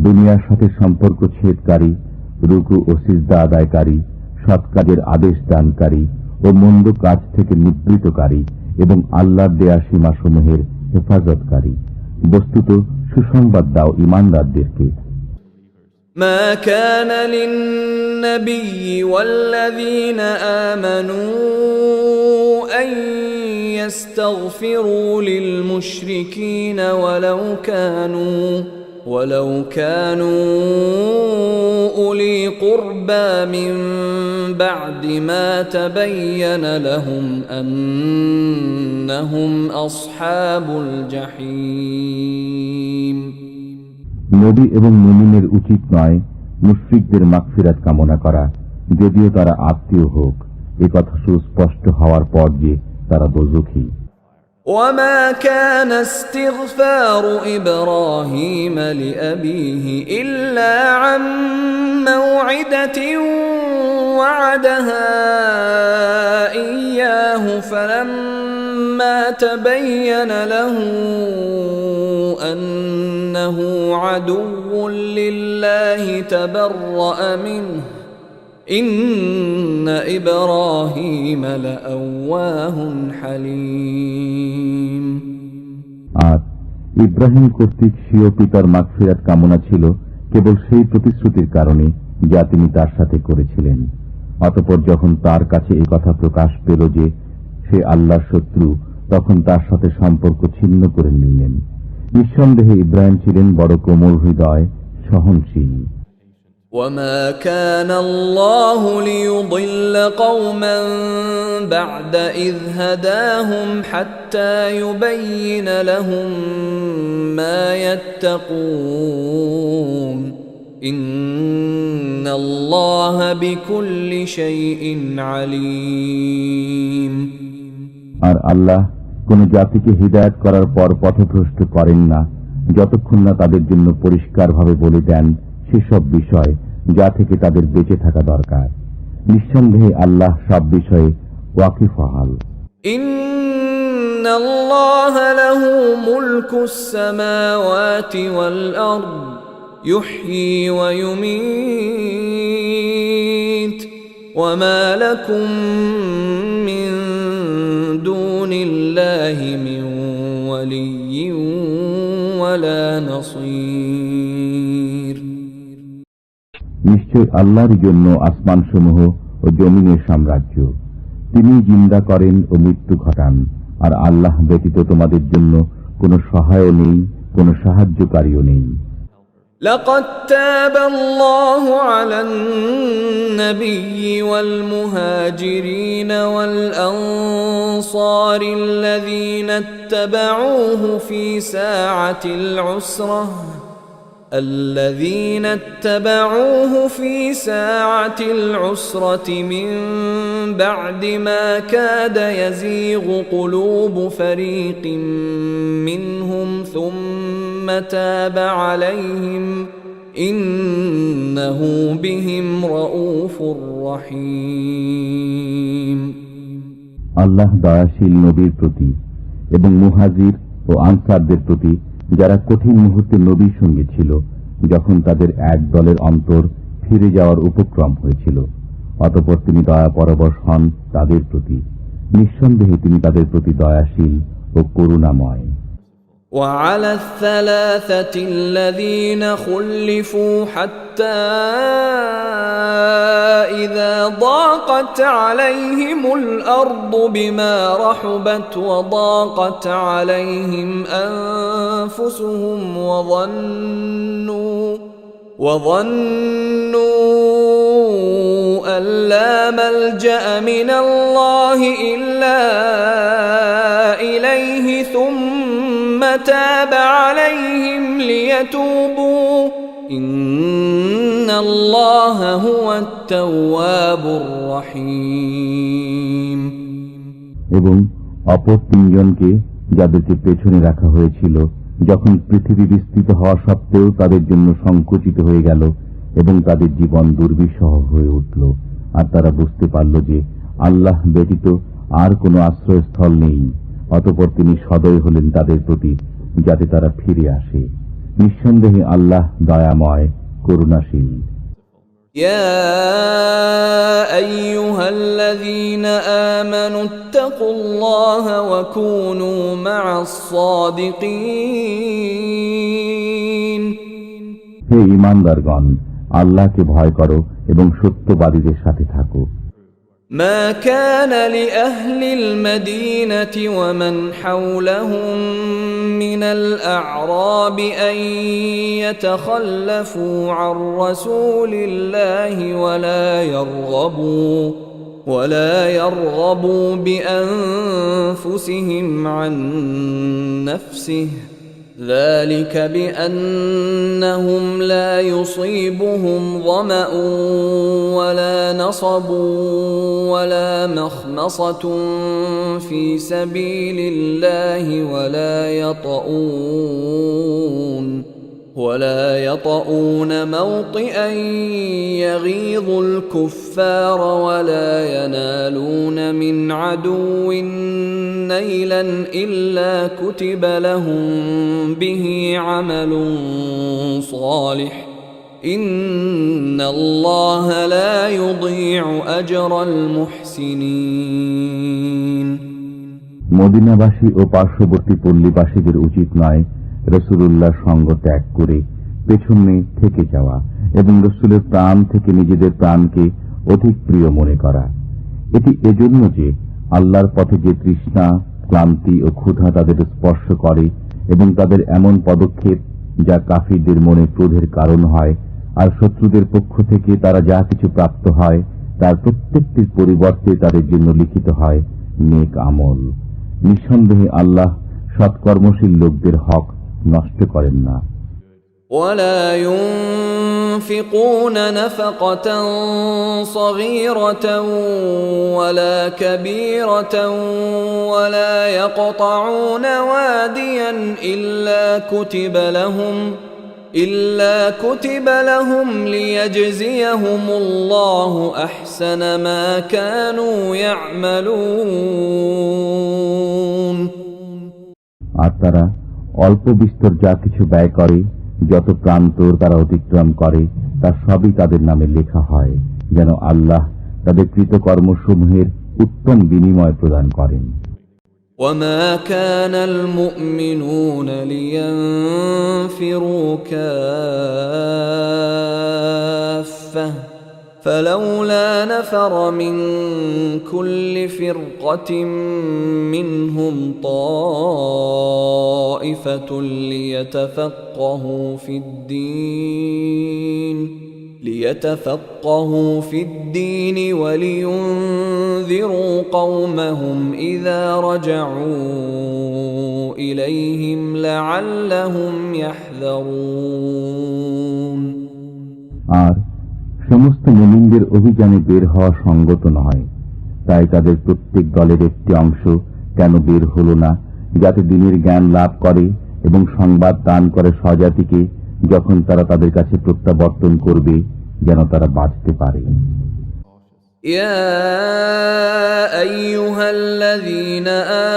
দুনিয়ার সাথে সম্পর্ক ছেদকারী, রুকু ও সিজদা আদায়কারী, সৎ কাজের আদেশ দানকারী ও মন্দ কাজ থেকে নিবৃতকারী এবং আল্লাহর দেয়া সীমাসমূহের হেফাজতকারী। বস্তুত সুসংবাদ দাও ঈমানদারদেরকে। ما كان للنبي والذين آمنوا أن يستغفروا للمشركين ولو كانوا أولي قربى من بعد ما تبين لهم أنهم أصحاب الجحيم নবী এবং মুমিনের উচিত নয় মুশরিকদের মাগফিরাত কামনা করা, যদিও তারা আত্মীয় হোক, এ কথা সুস্পষ্ট হওয়ার পর যে তারা দোজখী। وما كان استغفار إبراهيم لأبيه إلا عن موعدة وعدها إياه فلما تبين له أنه عدو لله تبرأ منه إن إبراهيم لأواه حليم আর ইব্রাহিম কর্তৃক স্বীয় পিতার মাগফিরাত কামনা ছিল কেবল সেই প্রতিশ্রুতির কারণে যা তিনি তার সাথে করেছিলেন। অতঃপর যখন তার কাছে এই কথা প্রকাশ পেল যে সে আল্লাহর শত্রু, তখন তার সাথে সম্পর্ক ছিন্ন করে নিলেন। নিঃসন্দেহে ইব্রাহিম ছিলেন বড় কোমল হৃদয়, সহনশীল। وما كان الله ليضل قوما بعد إذ هداهم حتى يبين لهم ما يتقون إن الله بكل شيء عليم আর আল্লাহ কোন জাতিকে হিদায়াত করার পর পথভ্রষ্ট করেন না যতক্ষণ না তাদের জন্য পরিষ্কারভাবে বলে দেন সেসব বিষয় যা থেকে তাদের বেঁচে থাকা দরকার। নিঃসন্দেহে আল্লাহ সব বিষয়ে ওয়াকিফহাল। ইন্নাল্লাহা লাহু মুলকুস সামাওয়াতি ওয়াল আরদ ইউহয়ী ওয়া ইউমীত ওয়া মা লাকুম মিন দুনিল্লাহি মিন ওয়ালিয়্যিন ওয়ালা নাসীর। নিশ্চয় আল্লাহর জন্য আসমানসমূহ ও জমিনের সাম্রাজ্য। তিনি জিন্দা করেন ও মৃত্যু ঘটান, আর আল্লাহ ব্যতীত তোমাদের জন্য কোনো সহায় নেই, কোনো সাহায্যকারীও নেই। لقد تاب الله على النبي والمهاجرين والأنصار الذين اتبعوه في ساعة العسرة من بعد ما كاد يزيغ قلوب فريق منهم ثم تاب عليهم إنه بهم رؤوف رحيم আল্লাহ দয়াশীল নবীর প্রতি এবং মুহাজির ও আনসারদের প্রতি যারা কঠিন মুহূর্তে নবীর সঙ্গে ছিল, যখন তাদের এক দলের অন্তর ফিরে যাওয়ার উপক্রম হয়েছিল, অতঃপর তিনি দয়া পরবশ হন তাদের প্রতি। নিঃসন্দেহে তিনি তাদের প্রতি দয়াশীল ও করুণাময়। وعلى الثلاثة الذين خلفوا حتى إذا ضاقت عليهم الأرض بما رحبت وضاقت عليهم أنفسهم وظنوا أن لا ملجأ من الله إلا إليه ثم تاب عليهم ليتوبوا إن الله هو التواب الرحيم এবং অপর তিনজনকে যাদেরকে পেছনে রাখা হয়েছিল যখন পৃথিবী বিস্তৃত হওয়া সত্ত্বেও তাদের জন্য সংকুচিত হয়ে গেল এবং তাদের জীবন দুর্বিষহ হয়ে উঠল, আর তারা বুঝতে পারল যে আল্লাহ ব্যতীত আর কোনো আশ্রয়স্থল নেই, অতঃপর তিনি সদয় হলেন তাদের প্রতি যাতে তারা ফিরে আসে। নিঃসন্দেহে আল্লাহ দয়াময়, করুণাশীল। يا أيها الذين آمنوا اتقوا الله وكونوا مع الصادقين। হে ঈমানদারগণ, আল্লাহকে ভয় করো এবং সত্যবাদীদের সাথে থাকো। ما كان لأهل المدينة ومن حولهم من الأعراب أن يتخلفوا عن رسول الله ولا يرغبوا بأنفسهم عن نفسه، ذلك بأنهم لا يصيبهم ظمأ ولا نصب ولا مخمصة في سبيل الله ولا يطؤون موطئا يغيظ الكفار ولا ينالون من عدو نيلا إلا كتب لهم به عمل صالح إن الله لا يضيع أجر المحسنين। মদিনাবাসী ও পার্শ্ববর্তী পল্লীবাসীদের উচিত নয় রাসূলুল্লাহ সঙ্গ ত্যাগ করে পেছনে থেকে যাওয়া এবং রাসূলের প্রাণ থেকে নিজেদের প্রাণকে অধিক প্রিয় মনে করা। এটি এজন্য যে আল্লাহর পথে যে তৃষ্ণা, ক্লান্তি ও ক্ষুধা তাদের স্পর্শ করে এবং তাদের এমন পদক্ষেপ যা কাফিরদের মনে ক্রোধের কারণ হয়, আর শত্রুদের পক্ষ থেকে তারা যা কিছু প্রাপ্ত হয় তার প্রত্যেকটির পরিবর্তে তাদের জন্য লিখিত হয় নেক আমল। নিঃসন্দেহে আল্লাহ সৎকর্মশীল লোকদের হক নষ্ট করেন না। ولا ينفقون نفقة صغيرة ولا كبيرة ولا يقطعون واديا إلا كتب لهم ليجزيهم الله أحسن ما كانوا يعملون। আর তারা অল্প বিস্তর যা কিছু ব্যয় করে, যত প্রান্তর তারা অতিক্রম করে, তা সবই তাদের নামে লেখা হয়, যেন আল্লাহ তাদের কৃতকর্মসমূহের উত্তম বিনিময় প্রদান করেন। وما كان المؤمنون لينفروا كافة فلولا نفر من كل فرقة منهم طائفة ليتفقهوا في الدين ولينذروا قومهم إذا رجعوا إليهم لعلهم يحذرون। আর সমস্ত মুমিনদের অভিযানে বের হওয়া সঙ্গত নয়, তাই তাদের প্রত্যেক দলের একটি অংশ কেন বের হল না, যাতে দিনের জ্ঞান লাভ করে এবং সংবাদ দান করে স্বজাতিকে যখন তারা তাদের কাছে প্রত্যাবর্তন করবে, যেন তারা বাঁচতে পারে। يا أيها الذين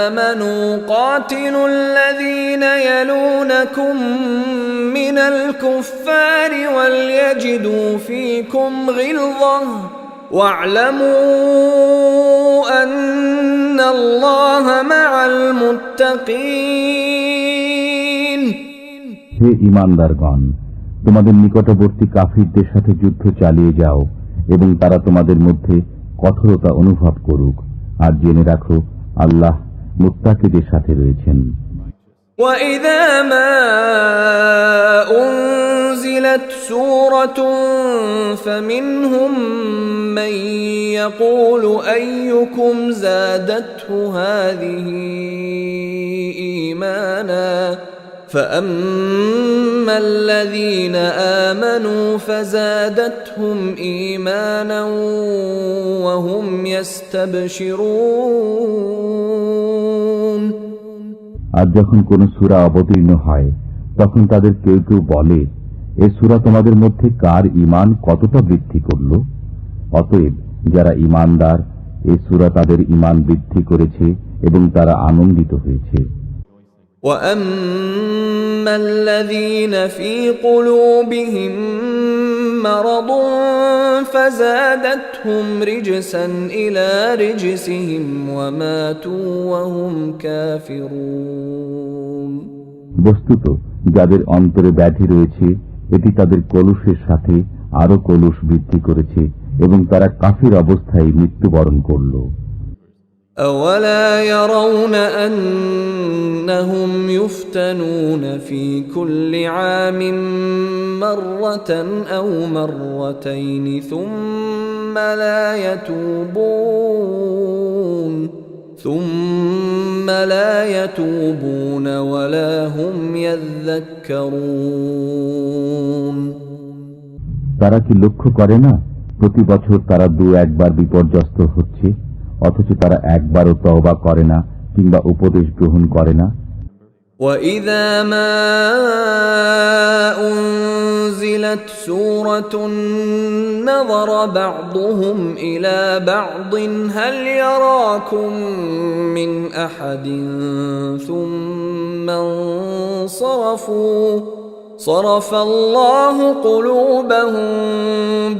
آمنوا قاتلوا الذين يلونكم من الكفار وليجدوا فيكم غلظة واعلموا أن الله مع المتقين। হে ঈমানদারগণ, তোমাদের নিকটবর্তী কাফিরদের সাথে যুদ্ধ চালিয়ে যাও এবং তারা তোমাদের মধ্যে কঠোরতা অনুভব করুক, আর জেনে রাখো আল্লাহ মুত্তাকিদের সাথে রয়েছেন। وَإِذَا مَا أُنْزِلَتْ سُورَةٌ فَمِنْهُمْ مَنْ يَقُولُ أَيُّكُمْ زَادَتْهُ هَذِهِ إِيمَانًا فَأَمَّا الَّذِينَ آمَنُوا فَزَادَتْهُمْ إِيمَانًا وَهُمْ يَسْتَبْشِرُونَ। আর যখন কোন সূরা অবতীর্ণ হয় তখন তাদের কেউ কেউ বলে, এ সূরা তোমাদের মধ্যে কার ঈমান কতটা বৃদ্ধি করল? অতএব যারা ঈমানদার, এ সূরা তাদের ঈমান বৃদ্ধি করেছে এবং তারা আনন্দিত হয়েছে। وَأَمَّا الَّذِينَ فِي قُلُوبِهِم مَّرَضٌ فَزَادَتْهُمْ رِجْسًا إِلَى رِجْسِهِمْ وَمَاتُوا وَهُمْ كَافِرُونَ। বস্তুত যাদের অন্তরে ব্যাধি রয়েছে এটি তাদের কলুষের সাথে আরো কলুষ বৃদ্ধি করেছে এবং তারা কাফির অবস্থায় মৃত্যুবরণ করল। أَوَلَا يَرَوْنَ أَنَّهُمْ يُفْتَنُونَ فِي كُلِّ عَامٍ مَّرَّةً أَوْ مَرَّتَيْنِ ثُمَّ لَا يَتُوبُونَ وَلَا هُمْ يَذَّكَّرُونَ। তারা কি লক্ষ্য করে না প্রতি বছর তারা 2-1 বার বিপর্যস্ত হচ্ছে, অথচ তারা একবারও তওবা করে না কিংবা উপদেশ গ্রহণ করে না। وَإِذَا مَا أُنزِلَتْ سُورَةٌ نَظَرَ بَعْضُهُمْ إِلَى بَعْضٍ هَلْ يَرَاكُم مِّنْ أَحَدٍ ثُمَّ انصَرَفُوا صَرَفَ اللَّهُ قُلُوبَهُم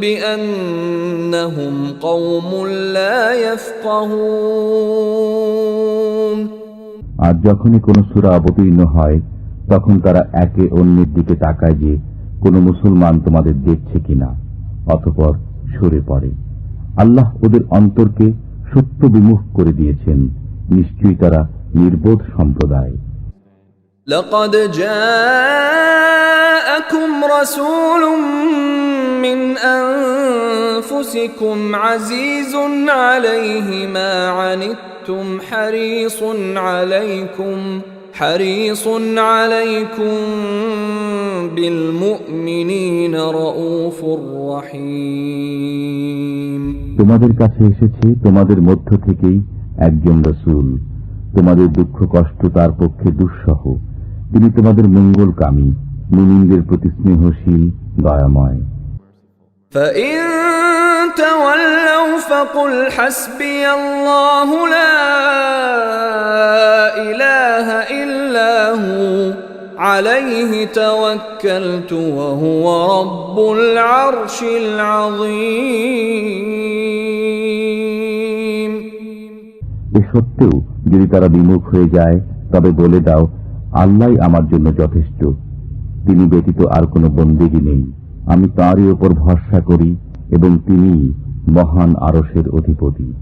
بِأَنَّهُمْ قَوْمٌ لَّا يَفْقَهُونَ। আর যখনই কোন সূরা অবতীর্ণ হয় তখন তারা একে অন্যের দিকে তাকায় যে কোন মুসলমান তোমাদের দেখছে কিনা, অতঃপর সরে পড়ে। আল্লাহ ওদের অন্তরকে সত্য বিমুখ করে দিয়েছেন, নিশ্চয়ই তারা নির্বোধ সম্প্রদায়। لقد جاءكم رسول من أنفسكم عزيز عليه ما عنتم حريص عليكم بالمؤمنين رؤوف رحيم। তোমাদের কাছে এসেছে তোমাদের মধ্য থেকেই একজন রাসূল, তোমাদের দুঃখ কষ্ট তার পক্ষে দুঃসহ, তিনি তোমাদের মঙ্গলকামী, মুমিনদের প্রতি স্নেহশীল, দয়াময়। فَإِن تَوَلَّوْا فَقُلْ حَسْبِيَ اللَّهُ لَا إِلَٰهَ إِلَّا هُوَ عَلَيْهِ تَوَكَّلْتُ وَهُوَ رَبُّ الْعَرْشِ الْعَظِيمِ। এ সত্ত্বেও যদি তারা বিমুখ হয়ে যায় তবে বলে দাও, আল্লাহই আমার জন্য যথেষ্ট, তিনি ব্যতীত আর কোনো বন্দেগী নেই, আমি তাঁরই উপর ভরসা করি এবং তিনিই মহান আরশের অধিপতি।